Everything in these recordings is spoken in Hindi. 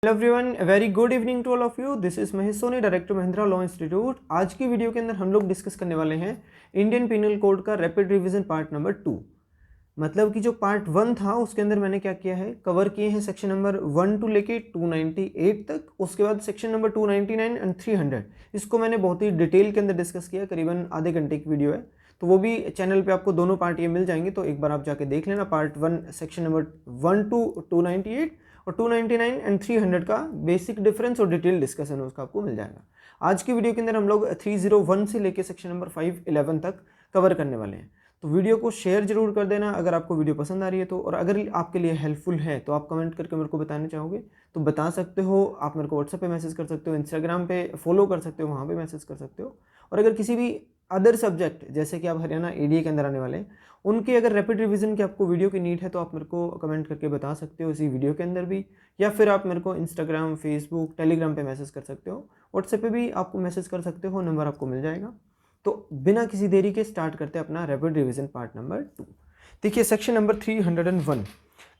Hello everyone, very good evening to all of you. This is Mahesh Soni, director Mahindra law institute. आज की वीडियो के अंदर हम लोग डिस्कस करने वाले हैं इंडियन पिनल कोड का रैपिड रिवीजन पार्ट नंबर 2। मतलब कि जो पार्ट 1 था उसके अंदर मैंने क्या किया है, कवर किए हैं सेक्शन नंबर 1 टू लेके 298 तक। उसके बाद सेक्शन नंबर 299 एंड 300 इसको मैंने बहुत ही डिटेल के अंदर डिस्कस किया, करीबन आधे घंटे की वीडियो है। तो वो भी चैनल पे आपको दोनों पार्ट ये मिल जाएंगे, तो एक बार आप जाके देख लेना। पार्ट 1 सेक्शन नंबर 1 टू 298 और 299 एंड 300 का बेसिक डिफरेंस और डिटेल डिस्कशन है उसका आपको मिल जाएगा। आज की वीडियो के अंदर हम लोग 301 से लेके सेक्शन नंबर 511 तक कवर करने वाले हैं। तो वीडियो को शेयर जरूर कर देना अगर आपको वीडियो पसंद आ रही है तो, और अगर आपके लिए हेल्पफुल है तो आप कमेंट करके मेरे को बताना चाहोगे तो बता सकते हो। आप मेरे को व्हाट्सएप पे मैसेज कर सकते हो, इंस्टाग्राम पे फॉलो कर सकते हो, वहाँ पे मैसेज कर सकते हो। और अगर किसी भी अदर सब्जेक्ट जैसे कि आप हरियाणा एडीए के अंदर आने वाले हैं उनकी अगर रैपिड रिवीजन की आपको वीडियो की नीड है तो आप मेरे को कमेंट करके बता सकते हो इसी वीडियो के अंदर भी, या फिर आप मेरे को इंस्टाग्राम, फेसबुक, टेलीग्राम पे मैसेज कर सकते हो। व्हाट्सएप पे भी आपको मैसेज कर सकते हो, नंबर आपको मिल जाएगा। तो बिना किसी देरी के स्टार्ट करते हैं अपना रैपिड रिवीजन पार्ट नंबर 2। देखिए section number 301,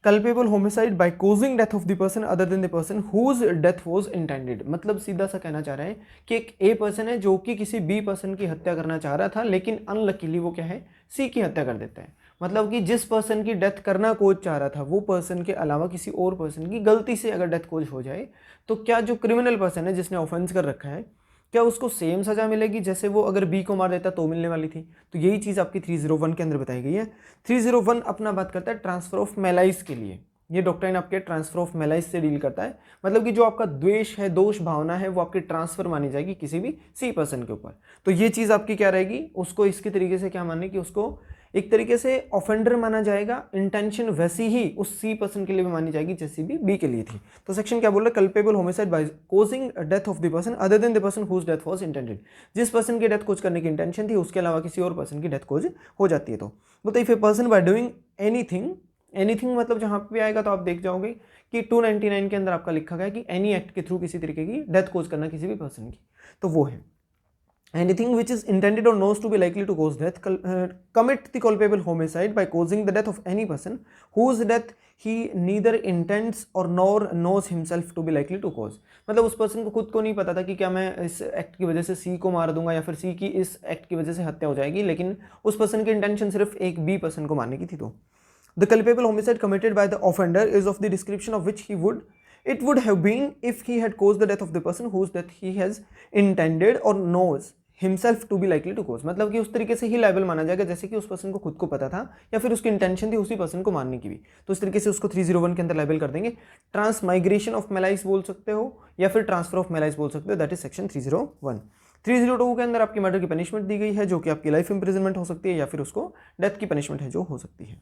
culpable homicide by causing death of the person other than the person whose death was intended. मतलब सीधा सा कहना चाह रहा है कि एक ए पर्सन है जो कि किसी बी पर्सन की हत्या करना चाह रहा था, लेकिन अनलकीली वो क्या है, सी की हत्या कर देता है। मतलब कि जिस पर्सन की डेथ करना कोज चाह रहा था वो पर्सन के अलावा किसी और पर्सन की गलती से अगर डेथ कोज हो जाए तो क्या जो क्रिमिनल पर्सन है जिसने ऑफेंस कर रखा है, क्या उसको सेम सजा मिलेगी जैसे वो अगर बी को मार देता तो मिलने वाली थी। तो यही चीज़ आपकी 301 के अंदर बताई गई है। 301 अपना बात करता है ट्रांसफर ऑफ मेलाइस के लिए। ये डॉक्ट्राइन आपके ट्रांसफर ऑफ मेलाइस से डील करता है। मतलब कि जो आपका द्वेष है, दोष भावना है, वो आपकी ट्रांसफर मानी जाएगी किसी भी सी पर्सन के ऊपर। तो ये चीज़ आपकी क्या रहेगी, उसको इसके तरीके से क्या मानने की, उसको एक तरीके से ऑफेंडर माना जाएगा। इंटेंशन वैसी ही उस सी पर्सन के लिए भी मानी जाएगी जैसी भी बी के लिए थी। तो सेक्शन क्या बोल रहा है, culpable homicide by causing death of the person other than the person whose death was intended. जिस पर्सन की डेथ कोज करने की इंटेंशन थी उसके अलावा किसी और पर्सन की डेथ कोज हो जाती है। तो बताइए if a person by doing anything, anything मतलब जहां पे आएगा तो आप देख जाओगे कि 299 के अंदर आपका लिखा गया कि एनी एक्ट के थ्रू किसी तरीके की डेथ कोज करना किसी भी पर्सन की, तो वो है anything which is intended or knows to be likely to cause death, commit the culpable homicide by causing the death of any person whose death he neither intends or nor knows himself to be likely to cause। मतलब उस पर्सन को खुद को नहीं पता था कि क्या मैं इस एक्ट की वजह से सी को मार दूंगा या फिर सी की इस एक्ट की वजह से हत्या हो जाएगी, लेकिन उस पर्सन की इंटेंशन सिर्फ एक बी पर्सन को मारने की थी। तो the culpable homicide committed by the offender is of the description of which it would have been if he had caused the death of the person whose death he has intended or knows himself to be likely to cause। मतलब कि उस तरीके से ही लाइबल माना जाएगा जैसे कि उस पर्सन को खुद को पता था या फिर उसकी इंटेंशन थी उसी पर्सन को मारने की भी। तो इस तरीके से उसको 301 के अंदर लाइबल कर देंगे। ट्रांसमाइग्रेशन ऑफ मेलाइस बोल सकते हो या फिर ट्रांसफर ऑफ मेलाइस बोल सकते हो, दैट इज सेक्शन 301। 302 के अंदर आपकी मर्डर की पनिशमेंट दी गई है जो कि आपकी लाइफ इंप्रिजनमेंट हो सकती है या फिर उसको डेथ की पनिशमेंट है जो हो सकती है।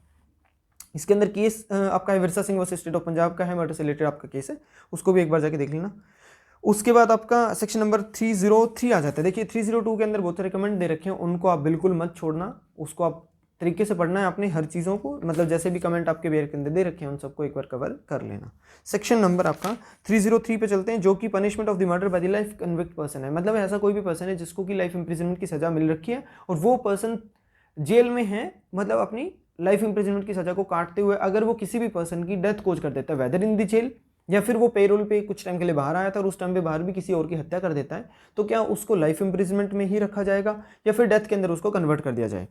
इसके अंदर केस आपका है Virsa Singh versus state of Punjab का है, मर्डर से रिलेटेड आपका केस है, उसको भी एक बार जाके देख लेना। उसके बाद आपका सेक्शन नंबर 303 आ जाता है। देखिए 302 के अंदर बहुत सारे कमेंट दे रखे हैं, उनको आप बिल्कुल मत छोड़ना, उसको आप तरीके से पढ़ना है अपने हर चीज़ों को, मतलब जैसे भी कमेंट आपके बेयर के अंदर दे रखे हैं उन सबको एक बार कवर कर लेना। सेक्शन नंबर आपका 303 पे चलते हैं, जो कि punishment of the murder by the life convict person है। मतलब ऐसा कोई भी पर्सन है जिसको कि लाइफ इंप्रिजनमेंट की सजा मिल रखी है और वो पर्सन जेल में है, मतलब अपनी लाइफ इंप्रिजनमेंट की सजा को काटते हुए अगर वो किसी भी पर्सन की डेथ कोज कर देता है, वेदर इन द जेल या फिर वो पेरोल पे कुछ टाइम के लिए बाहर आया था और उस टाइम पे बाहर भी किसी और की हत्या कर देता है, तो क्या उसको लाइफ इंप्रिजनमेंट में ही रखा जाएगा या फिर डेथ के अंदर उसको कन्वर्ट कर दिया जाए।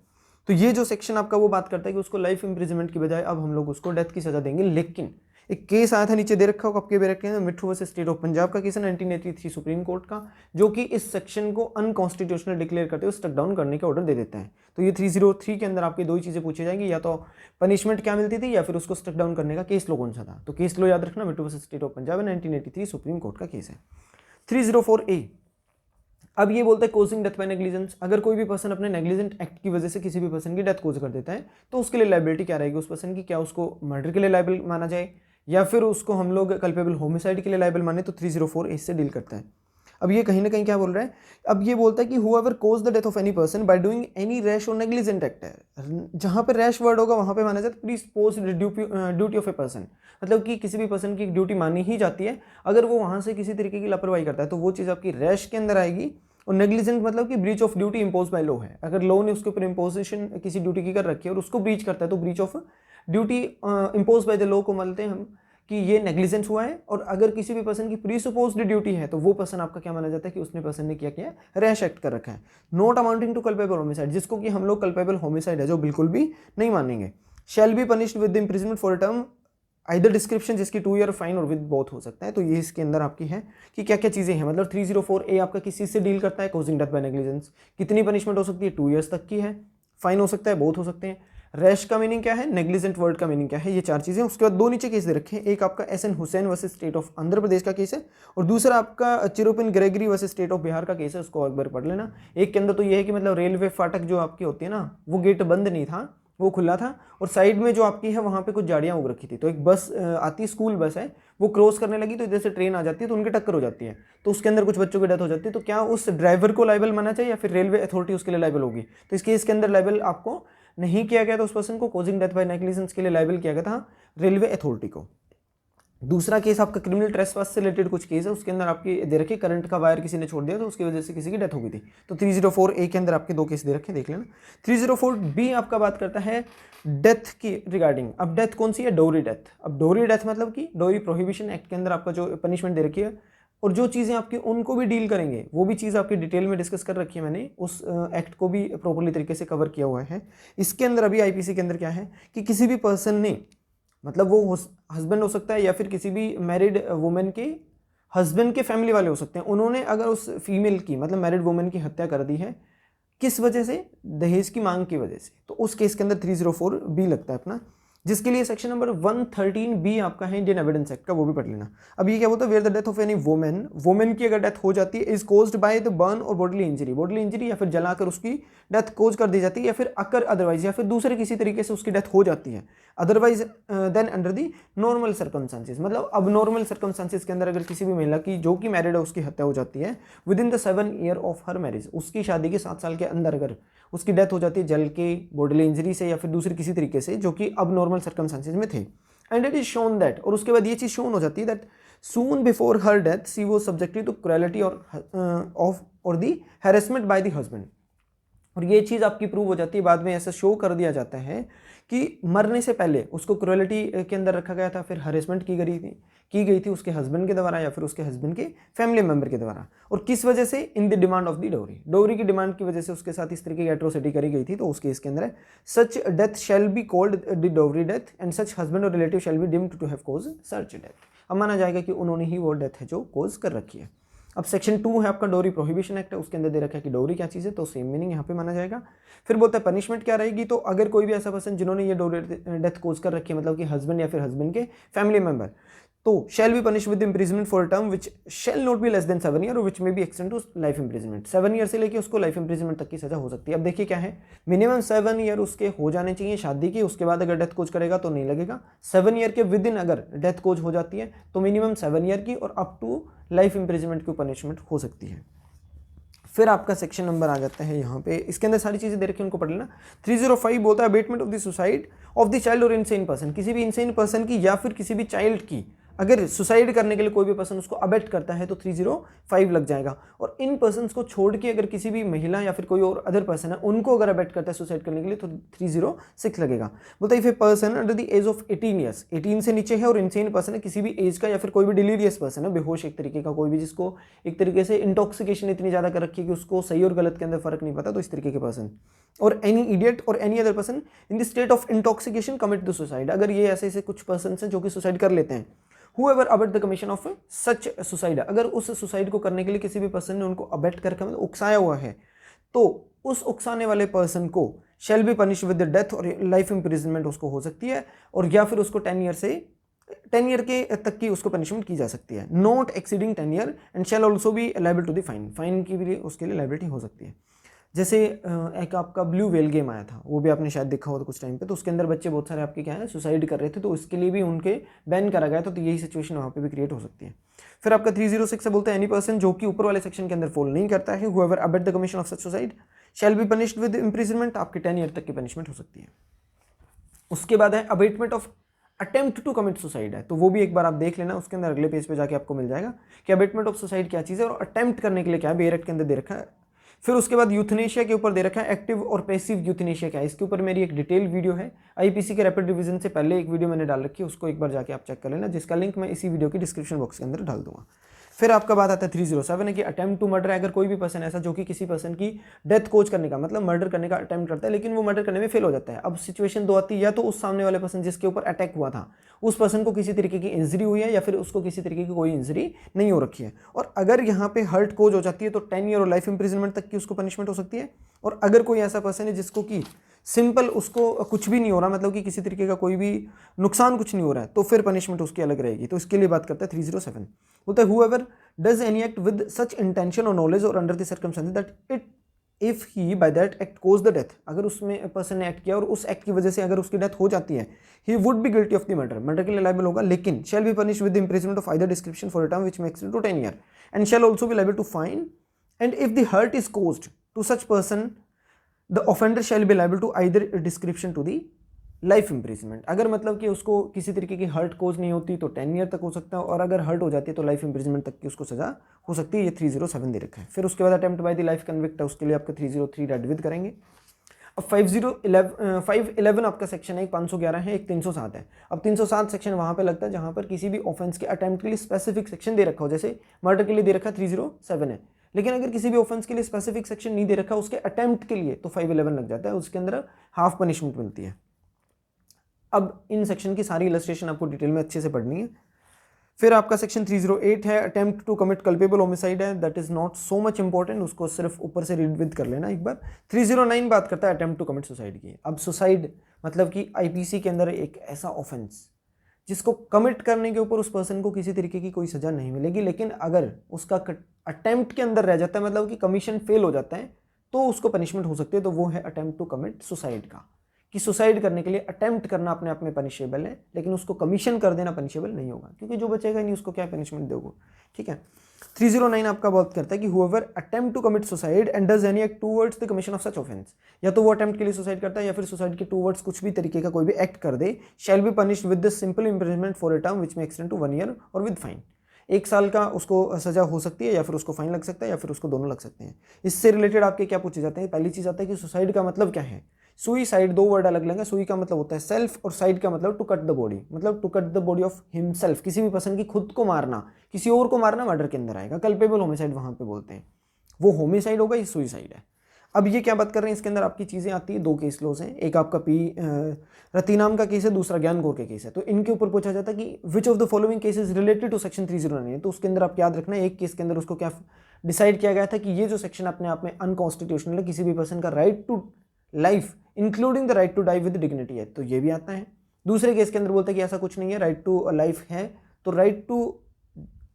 तो ये जो सेक्शन आपका वो बात करता है कि उसको लाइफ इंप्रिजनमेंट की बजाय अब हम लोग उसको डेथ की सजा देंगे। लेकिन एक केस आया था नीचे दे रखा होगा आपके रखे हैं, मिट्ठू वर्सेस स्टेट ऑफ पंजाब का केस है 1983 सुप्रीम कोर्ट का, जो कि इस सेक्शन को अनकॉन्स्टिट्यूशनल डिक्लेयर करते हुए स्टक डाउन करने का ऑर्डर दे देता है। तो ये 303 के अंदर आपकी दो ही चीज़ें पूछी जाएंगी, या तो पनिशमेंट क्या मिलती थी या फिर उसको स्टक डाउन करने का केस लो कौन सा था। तो केस लो याद रखना, मिट्ठू versus state of Punjab 1983 supreme court का केस है। 304A अब ये बोलता है कोजिंग डेथ बाय नेग्लिजेंस। अगर कोई भी पर्सन अपने नेग्लिजेंट एक्ट की वजह से किसी भी पर्सन की डेथ कोज कर देता है तो उसके लिए लाइबिलिटी क्या रहेगी उस पर्सन की, क्या उसको मर्डर के लिए लाइबल माना जाए या फिर उसको हम लोग कल्पेबल होमिसाइड के लिए लाइबल माने। तो 304 इससे डील करता है। अब ये कहीं ना कहीं क्या बोल रहा है, अब ये बोलता है कि whoever cause the death of any person by doing any rash और नेग्लिजेंट एक्ट है। जहां पे रैश वर्ड होगा वहां पे माना जाता है प्रीसपोज्ड ड्यूटी ऑफ ए पर्सन। मतलब कि किसी भी पर्सन की ड्यूटी मानी ही जाती है अगर वो वहां से किसी तरीके की लापरवाही करता है, तो वो चीज़ आपकी रैश के अंदर आएगी। और नेग्लिजेंट मतलब कि breach of duty impose by law है, अगर लॉ ने उसके ऊपर इंपोजिशन किसी ड्यूटी की कर रखी है और उसको ब्रीच करता है तो breach of duty impose bye the law को मानते हैं हम कि ये नेग्लिजेंस हुआ है, और अगर किसी भी पर्सन की प्रीसपोज्ड ड्यूटी है तो वो पर्सन आपका क्या माना जाता है कि उसने पर्सन ने क्या किया, रैश एक्ट कर रखा है। Not amounting to culpable homicide, जिसको कि हम लोग कल्पेबल होमिसाइड है जो बिल्कुल भी नहीं मानेंगे। Shall be punished with imprisonment for a term either description, जिसकी 2 ईयर फाइन और विद बोथ हो सकता है। तो ये इसके अंदर आपकी है कि क्या क्या चीज़ें हैं। मतलब 304A आपका किस चीज़ से डील करता है, कॉजिंग डेथ बाय नेग्लिजेंस। कितनी पनिशमेंट हो सकती है, 2 ईयर्स तक की है। फाइन हो सकता है, बोथ हो सकते हैं। रैश का मीनिंग क्या है, नेग्लिजेंट वर्ड का मीनिंग क्या है, ये 4 चीज़ें। उसके बाद 2 नीचे केस दे रखे हैं। एक आपका S N Hussain versus state of Andhra Pradesh का केस है, और दूसरा आपका चिरोपिन Gregory versus state of Bihar का केस है। उसको एक बार पढ़ लेना। एक के अंदर तो ये है कि मतलब रेलवे फाटक जो आपकी होती है ना, वो गेट बंद नहीं था, वो खुला था, और साइड में जो आपकी है वहाँ पे कुछ झाड़ियाँ उग रखी थी। तो एक बस आती है, स्कूल बस है, वो क्रॉस करने लगी, तो इधर से ट्रेन आ जाती है, तो उनकी टक्कर हो जाती है, तो उसके अंदर कुछ बच्चों की डेथ हो जाती है। तो क्या उस ड्राइवर को लाइबल माना चाहिए या फिर रेलवे अथॉरिटी उसके लिए लाइबल होगी? तो इस केस के अंदर लाइबल आपको नहीं किया गया था उस पर्सन को, कॉजिंग डेथ बाय नेग्लिजेंस के लिए लाइबल किया गया था रेलवे अथॉरिटी को। दूसरा केस आपका क्रिमिनल ट्रेसपास से रिलेटेड कुछ केस है, उसके अंदर आपकी दे रखे करंट का वायर किसी ने छोड़ दिया तो उसकी वजह से किसी की डेथ हो गई थी। तो 304A के अंदर आपके 2 केस दे रखे, देख लेना। 304B आपका बात करता है डेथ की रिगार्डिंग। अब डेथ कौन सी है, डोरी डेथ। अब डोरी डेथ मतलब कि डोरी प्रोहिबिशन एक्ट के अंदर आपका जो पनिशमेंट दे रखी है, और जो चीज़ें आपकी उनको भी डील करेंगे, वो भी चीज़ आपकी डिटेल में डिस्कस कर रखी है मैंने, उस एक्ट को भी प्रॉपर्ली तरीके से कवर किया हुआ है। इसके अंदर अभी आईपीसी के अंदर क्या है कि किसी भी पर्सन ने, मतलब वो हस्बैंड हो सकता है या फिर किसी भी मैरिड वुमेन के हस्बैंड के फैमिली वाले हो सकते हैं, उन्होंने अगर उस फीमेल की, मतलब मैरिड वुमेन की हत्या कर दी है, किस वजह से, दहेज की मांग की वजह से, तो उस केस के अंदर 304B लगता है अपना, जिसके लिए सेक्शन नंबर 113B आपका है इंडियन एविडेंस एक्ट का, वो भी पढ़ लेना। अब ये क्या बोलता है, where the death of any women की अगर डेथ हो जाती है is caused by the burn और बॉडली इंजरी या फिर जलाकर उसकी डेथ कोज कर दी जाती है, या फिर अकर अदरवाइज, या फिर दूसरे किसी तरीके से उसकी डेथ हो जाती है, otherwise than under the normal circumstances. मतलब अब नॉर्मल सर्कमस्टांसेस के अंदर अगर किसी भी महिला की जो कि मैरिड है उसकी हत्या हो जाती है with in the 7 year of her marriage, उसकी शादी के 7 साल के अंदर अगर उसकी डेथ हो जाती है जल के, बॉडली इंजरी से, या फिर दूसरे किसी तरीके से जो कि अब नॉर्मल सर्कमस्टांसेस में थे, and it is shown that, और उसके बाद ये चीज़ शोन हो जाती है that soon before her death she was subjected to cruelty और the harassment by the husband. और ये चीज़ आपकी प्रूव हो जाती है, बाद में ऐसा शो कर दिया जाता है कि मरने से पहले उसको क्रुएलिटी के अंदर रखा गया था, फिर हरेसमेंट की गई थी उसके हस्बैंड के द्वारा या फिर उसके हस्बैंड के फैमिली मेंबर के द्वारा, और किस वजह से, in the demand of the डोरी की डिमांड की वजह से उसके साथ इस तरीके की एट्रोसिटी करी गई थी। तो उस केस के अंदर है such death shall be called the dowry death and such husband or relative shall be deemed to have cause such death. अब माना जाएगा कि उन्होंने ही वो डेथ है जो कॉज कर रखी है। अब सेक्शन 2 है आपका डोरी प्रोहिबिशन एक्ट है, उसके अंदर दे रखा है कि डोरी क्या चीज़ है, तो सेम मीनिंग यहाँ पे माना जाएगा। फिर बोलता है पनिशमेंट क्या रहेगी, तो अगर कोई भी ऐसा पर्सन जिन्होंने ये डोरी डेथ कोज कर रखी है, मतलब कि हस्बैंड या फिर हस्बैंड के फैमिली मेंबर, तो shall be punish with imprisonment for term which shall not be less than 7 year or which may be extend to life imprisonment. 7 year से लेके उसको लाइफ इम्प्रिजमेंट तक की सजा हो सकती है। अब देखिए क्या है, मिनिमम 7 ईयर उसके हो जाने चाहिए शादी की, उसके बाद अगर डेथ कोज करेगा तो नहीं लगेगा। 7 ईयर के विद इन अगर डेथ कोज हो जाती है तो मिनिमम 7 ईयर की और अप टू लाइफ इम्प्रिजमेंट की पनिशमेंट हो सकती है। फिर आपका सेक्शन नंबर आ जाता है यहाँ पे, इसके अंदर सारी चीज़ें दे रखी हैं, उनको पढ़ लेना। 305 बोलता है abetment of the suicide of the child और इनसेन पर्सन, किसी भी इनसेन पर्सन की या फिर किसी भी चाइल्ड की अगर सुसाइड करने के लिए कोई भी पर्सन उसको अबेट करता है तो 305 लग जाएगा। और इन पर्सन्स को छोड़ के अगर किसी भी महिला या फिर कोई और अदर पर्सन है उनको अगर अबेट करता है सुसाइड करने के लिए तो 306 लगेगा। बोलता है if a person under the age of 18 years, 18 से नीचे है और इनसेन पर्सन है किसी भी एज का, या फिर कोई भी डिलीरियस पर्सन है, बेहोश एक तरीके का, कोई भी जिसको एक तरीके से इंटॉक्सिकेशन इतनी ज़्यादा कर रखी है कि उसको सही और गलत के अंदर फर्क नहीं पता, तो इस तरीके के पर्सन, और एनी इडियट और any other person in the state of intoxication commit the suicide, अगर ये ऐसे कुछ पर्सन हैं जो कि सुसाइड कर लेते हैं, whoever abet the commission of such suicide, अगर उस सुसाइड को करने के लिए किसी भी पर्सन ने उनको अबेट करके मतलब उकसाया हुआ है, तो उस उकसाने वाले पर्सन को shall be punished with the death और लाइफ इम्प्रिजनमेंट उसको हो सकती है, और या फिर उसको 10 ईयर के तक की उसको पनिशमेंट की जा सकती है, not exceeding 10 year and shall also भी लायबल टू द फाइन की भी उसके लिए लायबिलिटी हो सकती है। जैसे एक आपका ब्लू वेल गेम आया था, वो भी आपने शायद देखा होगा कुछ टाइम पे, तो उसके अंदर बच्चे बहुत सारे आपके क्या है सुसाइड कर रहे थे, तो उसके लिए भी उनके बैन करा गया था, तो यही सिचुएशन वहाँ पे भी क्रिएट हो सकती है। फिर आपका 306 से बोलते हैं एनी पर्सन जो कि ऊपर वाले सेक्शन के अंदर फॉल नहीं करता है, whoever abate the commission of such suicide shall be punished with imprisonment, आपकी 10 ईयर तक की पनिशमेंट हो सकती है। उसके बाद है abetment of attempt to commit suicide है, तो वो भी एक बार आप देख लेना, उसके अंदर अगले पेज पे जाके आपको मिल जाएगा कि अबेटमेंट ऑफ सुसाइड क्या चीज़ है और अटेम्प्ट करने के लिए क्या है, बेयर एक्ट के अंदर दे रखा है फिर उसके बाद यूथनेशिया के ऊपर दे रखा है एक्टिव और पैसिव यूथनेशिया क्या है, इसके ऊपर मेरी एक डिटेल वीडियो है आईपीसी के रैपिड रिवीजन से पहले एक वीडियो मैंने डाल रखी है, उसको एक बार जाके आप चेक कर लेना, जिसका लिंक मैं इसी वीडियो की डिस्क्रिप्शन बॉक्स के अंदर डाल दूंगा। फिर आपका बात आता है 307 है कि अटेम्प्ट टू मर्डर है। अगर कोई भी पर्सन ऐसा जो कि किसी पर्सन की डेथ कोज करने का मतलब मर्डर करने का अटेम्प्ट करता है लेकिन वो मर्डर करने में फेल हो जाता है। अब सिचुएशन दो आती है, या तो उस सामने वाले पर्सन जिसके ऊपर अटैक हुआ था उस पर्सन को किसी तरीके की इंजरी हुई है या फिर उसको किसी तरीके की कोई इंजरी नहीं हो रखी है, और अगर यहाँ पे हर्ट कोज हो जाती है तो 10 ईयर और लाइफ इंप्रिजनमेंट तक की उसको पनिशमेंट हो सकती है। और अगर कोई ऐसा पर्सन है जिसको कि सिंपल उसको कुछ भी नहीं हो रहा, मतलब कि किसी तरीके का कोई भी नुकसान कुछ नहीं हो रहा है, तो फिर पनिशमेंट उसकी अलग रहेगी। तो इसके लिए बात करता है 307, बोलता है whoever does any act with such intention or knowledge or under the circumstances that it if he by that act caused the death, अगर उसमें पर्सन ने एक्ट किया और उस एक्ट की वजह से अगर उसकी डेथ हो जाती है, he would be guilty of the murder, murder के लिए लायबल होगा, लेकिन shall be punished with the imprisonment of either description for a term which makes it to 10 year and shall also be liable to fine, and if the hurt is caused to such person the offender shall be liable to either description to the life imprisonment. अगर मतलब कि उसको किसी तरीके की हर्ट कोज नहीं होती तो 10 ईयर तक हो सकता है, और अगर हर्ट हो जाती है तो लाइफ इंप्रिजमेंट तक की उसको सजा हो सकती है। ये 307 दे रखा है। फिर उसके बाद attempt by the life convict है, उसके लिए आपका 303 रेड विद करेंगे। अब 511 आपका सेक्शन है, एक 511 है, एक 307 है। अब 307 सेक्शन वहाँ पे लगता है जहाँ पर किसी भी ऑफेंस के अटेम्प्ट के लिए स्पेसिफिक सेक्शन दे रखा हो, जैसे मर्डर के लिए दे रखा 307 है, लेकिन अगर किसी भी ऑफेंस के लिए स्पेसिफिक सेक्शन नहीं दे रखा उसके अटेम्प्ट के लिए तो 511 लग जाता है, उसके अंदर हाफ पनिशमेंट मिलती है। अब इन सेक्शन की सारी इलस्ट्रेशन आपको डिटेल में अच्छे से पढ़नी है। फिर आपका सेक्शन 308 है, attempt to commit culpable homicide है, that is not so much important, उसको सिर्फ ऊपर से रीड विद कर लेना एक बार। 309 बात करता है अटेम्प्ट टू कमिट सुसाइड की। अब सुसाइड मतलब कि आईपीसी के अंदर एक ऐसा ऑफेंस जिसको कमिट करने के ऊपर उस पर्सन को किसी तरीके की कोई सजा नहीं मिलेगी, लेकिन अगर उसका अटेम्प्ट के अंदर रह जाता है, मतलब कि कमीशन फेल हो जाता है, तो उसको पनिशमेंट हो सकती है। तो वो है अटेम्प्ट टू कमिट सुसाइड का, कि सुसाइड करने के लिए अटेम्प्ट करना अपने आप में पनिशेबल है, लेकिन उसको कमीशन कर देना पनिशेबल नहीं होगा, क्योंकि जो बचेगा नहीं उसको क्या पनिशमेंट दोगे। ठीक है। 309 आपका बात करता है कि whoever attempt to commit suicide and does any act towards the commission of such offense, या तो वो अटेम्प्ट के लिए सुसाइड करता है या फिर सुसाइड के टूवर्ड्स कुछ भी तरीके का कोई भी एक्ट कर दे, shall be punished with the simple imprisonment for a term which may extend to 1 year और with fine। 1 साल का उसको सजा हो सकती है, या फिर उसको फाइन लग सकता है, या फिर उसको दोनों लग सकते हैं। इससे रिलेटेड आपके क्या पूछे जाते हैं, पहली चीज आता है कि सुसाइड का मतलब क्या है। सुइसाइड, दो वर्ड अलग लेंगे। सुई का मतलब होता है सेल्फ, और साइड का मतलब टू कट द बॉडी, मतलब to cut the body of himself, किसी भी पर्सन की खुद को मारना, किसी और को मारना मर्डर के अंदर आएगा। कल्पेबल होमिसाइड वहां पे बोलते हैं, वो होमिसाइड होगा, ये सुइसाइड है। अब ये क्या बात कर रहे हैं, इसके अंदर आपकी चीजें आती है, 2 केस लॉज हैं, एक आपका रतीनाम का केस है, दूसरा ज्ञान गौर का केस है। तो इनके ऊपर पूछा जाता है कि which of the following cases related to section 309 है। तो उसके अंदर आप याद रखना है, एक केस के अंदर उसको क्या डिसाइड किया गया था कि ये जो सेक्शन अपने आप में अनकॉन्स्टिट्यूशनल है, किसी भी पर्सन का right to life including the right to die with dignity है, तो ये भी आता है। दूसरे केस के अंदर बोलता है कि ऐसा कुछ नहीं है, राइट टू लाइफ है, तो right to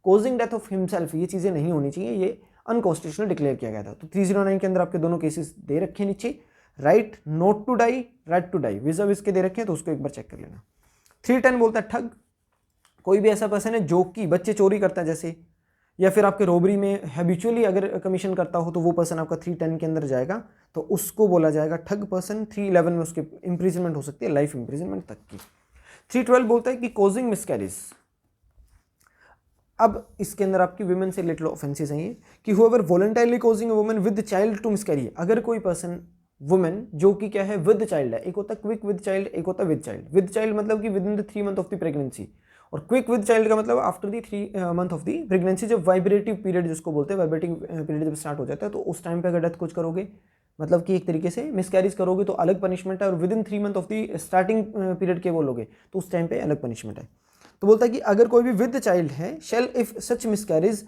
causing death of himself, ये चीजें नहीं होनी चाहिए, ये अनकॉन्स्टिट्यूशनल डिक्लेयर किया गया था। तो 309 के अंदर आपके दोनों केसेस दे रखे हैं नीचे, right not to die, right to die, viz इसके दे रखे हैं, तो उसको एक बार चेक कर लेना। 310 बोलता है ठग, कोई भी ऐसा पर्सन है जो कि बच्चे चोरी करता है जैसे, या फिर आपके रोबरी में हैबिचुअली अगर कमीशन करता हो, तो वो पर्सन आपका 310 के अंदर जाएगा, तो उसको बोला जाएगा ठग पर्सन। 311 में उसकी इंप्रिजनमेंट हो सकती है लाइफ इंप्रिजनमेंट तक की। 312 बोलता है कि कॉजिंग मिसकैरेज। अब इसके अंदर आपकी वुमेन से रिलेटेड ऑफेंसेस हैं ये, कि whoever voluntarily causing a woman with child to miscarry. अगर कोई पर्सन वुमेन जो कि क्या है विद चाइल्ड है, एक होता है क्विक विद चाइल्ड, एक होता है विद चाइल्ड। विद चाइल्ड मतलब कि with in the 3 month of the pregnancy, और क्विक विद चाइल्ड का मतलब after the 3 month of the pregnancy, जब वाइब्रेटिव पीरियड जिसको बोलते हैं, वाइब्रेटिंग पीरियड जब स्टार्ट हो जाता है, तो उस टाइम पे अगर डेथ कुछ करोगे, मतलब कि एक तरीके से मिसकैरेज करोगे तो अलग पनिशमेंट है, और with in 3 month of the starting period के बोलोगे तो उस टाइम पे अलग पनिशमेंट है। तो बोलता है कि अगर कोई भी विद चाइल्ड है, shall if such miscarriage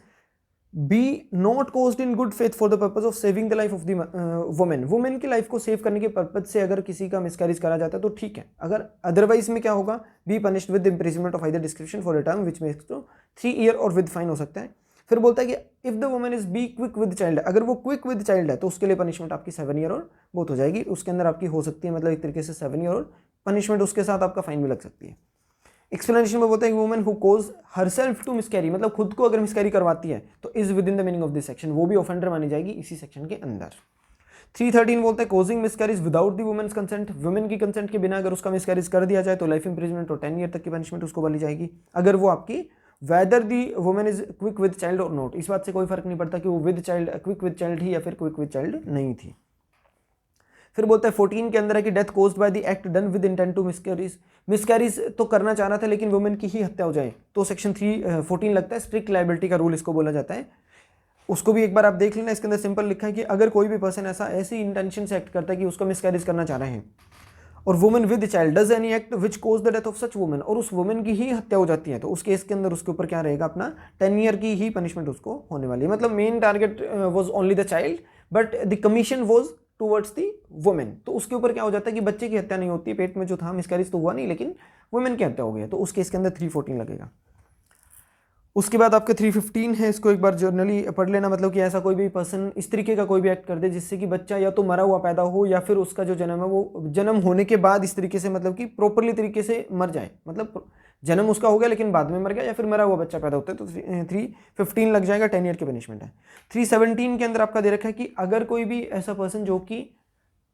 be not caused in good faith for the purpose of saving the life of the women, women की लाइफ को सेव करने के पर्पज से अगर किसी का मिसकैरेज करा जाता है तो ठीक है, अगर अदरवाइज में क्या होगा, be punished with imprisonment of either description for a term which makes to 3 year और विद फाइन हो सकता है। फिर बोलता है कि if the woman is be quick with child, अगर वो क्विक विद चाइल्ड है तो उसके लिए पनिशमेंट आपकी 7 ईयर और बोथ हो जाएगी, उसके अंदर आपकी हो सकती है, मतलब एक तरीके से 7 ईयर और पनिशमेंट, उसके साथ आपका फाइन भी लग सकती है। एक्सप्लेनेशन में बोलते हैं woman who cause herself to miscarry, मतलब खुद को अगर मिसकैरी करवाती है तो is within the meaning of this section, वो भी ऑफेंडर मानी जाएगी इसी सेक्शन के अंदर। 313 बोलता है causing miscarriage without the women's consent, women की कंसेंट के बिना अगर उसका मिसकैरेज कर दिया जाए तो लाइफ इंप्रिजनमेंट और 10 ईयर तक की पनिशमेंट उसको वाली जाएगी, अगर वो आपकी weather the women is quick with child और नॉट, इस बात से कोई फर्क नहीं पड़ता कि वो with child quick with child थी या फिर क्विक विद चाइल्ड नहीं थी। फिर बोलता है 14 के अंदर है कि death caused by the act done with intent to miscarriage, miscarriage तो करना चाह रहा था लेकिन वुमेन की ही हत्या हो जाए तो सेक्शन 314 लगता है, स्ट्रिक्ट लायबिलिटी का रूल इसको बोला जाता है। उसको भी एक बार आप देख लेना, इसके अंदर सिंपल लिखा है कि अगर कोई भी पर्सन ऐसी इंटेंशन से एक्ट करता है कि उसका मिसकैरेज करना चाह रहे हैं और women with child does any act which cause the death of such women, और उस वुमेन की ही हत्या हो जाती है, तो उस केस के अंदर उसके ऊपर क्या रहेगा, अपना 10 ईयर की ही पनिशमेंट उसको होने वाली है। मतलब main target was only the child but the commission was towards the women, तो उसके ऊपर क्या हो जाता है कि बच्चे की हत्या नहीं होती, पेट में जो था मिसकैरेज तो हुआ नहीं लेकिन वुमेन की हत्या हो गई, तो उस केस के अंदर 314 लगेगा। उसके बाद आपका 315 है, इसको एक बार जर्नली पढ़ लेना। मतलब कि ऐसा कोई भी पर्सन इस तरीके का कोई भी एक्ट कर दे जिससे कि बच्चा या तो मरा हुआ पैदा हो या फिर उसका जो जन्म है वो जन्म होने के बाद इस तरीके से मतलब कि प्रॉपरली तरीके से मर जाए, मतलब जन्म उसका हो गया लेकिन बाद में मर गया या फिर मरा हुआ बच्चा पैदा होता है, तो 315 लग जाएगा, 10 ईयर की पनिशमेंट है। 317 के अंदर आपका दे रखा है कि अगर कोई भी ऐसा पर्सन जो कि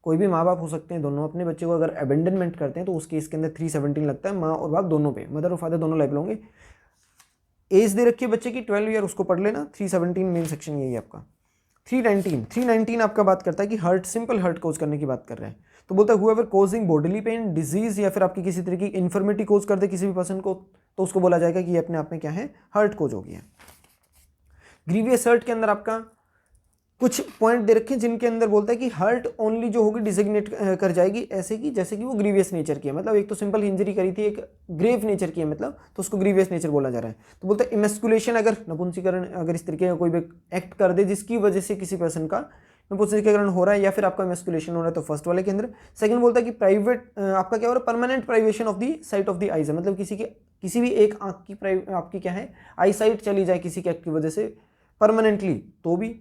कोई भी माँ बाप हो सकते हैं दोनों, अपने बच्चे को अगर अबेंडनमेंट करते हैं तो उस केस के अंदर 317 लगता है, माँ और बाप दोनों पे, मदर और फादर दोनों लाइबल होंगे। एज दे रखी है बच्चे की 12 ईयर, उसको पढ़ लेना। 317 मेन सेक्शन यही है आपका। 319 आपका बात करता है कि हर्ट, सिंपल हर्ट कोज करने की बात कर रहे हैं, तो बोलता है whoever causing bodily pain, disease या फिर आपकी किसी तरह की इन्फर्मिटी कोज कर दे किसी भी पर्सन को, तो उसको बोला जाएगा कि ये अपने आप में क्या है, हर्ट कोज हो गया। ग्रीवियस हर्ट के अंदर आपका कुछ पॉइंट दे रखे हैं जिनके अंदर बोलता है कि हर्ट ओनली जो होगी डिजिग्नेट कर जाएगी ऐसे की जैसे कि वो ग्रीवियस नेचर की है, मतलब एक तो सिंपल इंजरी करी थी, एक ग्रेव नेचर की है मतलब, तो उसको ग्रीवियस नेचर बोला जा रहा है। तो बोलता है इमेस्कुलेशन, अगर नपुंसकीकरण अगर इस तरीके का कोई भी एक्ट कर दे जिसकी वजह से किसी पर्सन का नपुंसकीकरण हो रहा है या फिर आपका इमेस्कुलेशन हो रहा है, तो फर्स्ट वाले के अंदर। सेकंड बोलता है कि प्राइवेट आपका क्या हो रहा है, permanent privation of the site of the eyes है, मतलब किसी भी एक आँख की आपकी क्या है आई साइट चली जाए किसी के एक्ट की वजह से परमानेंटली, तो भी।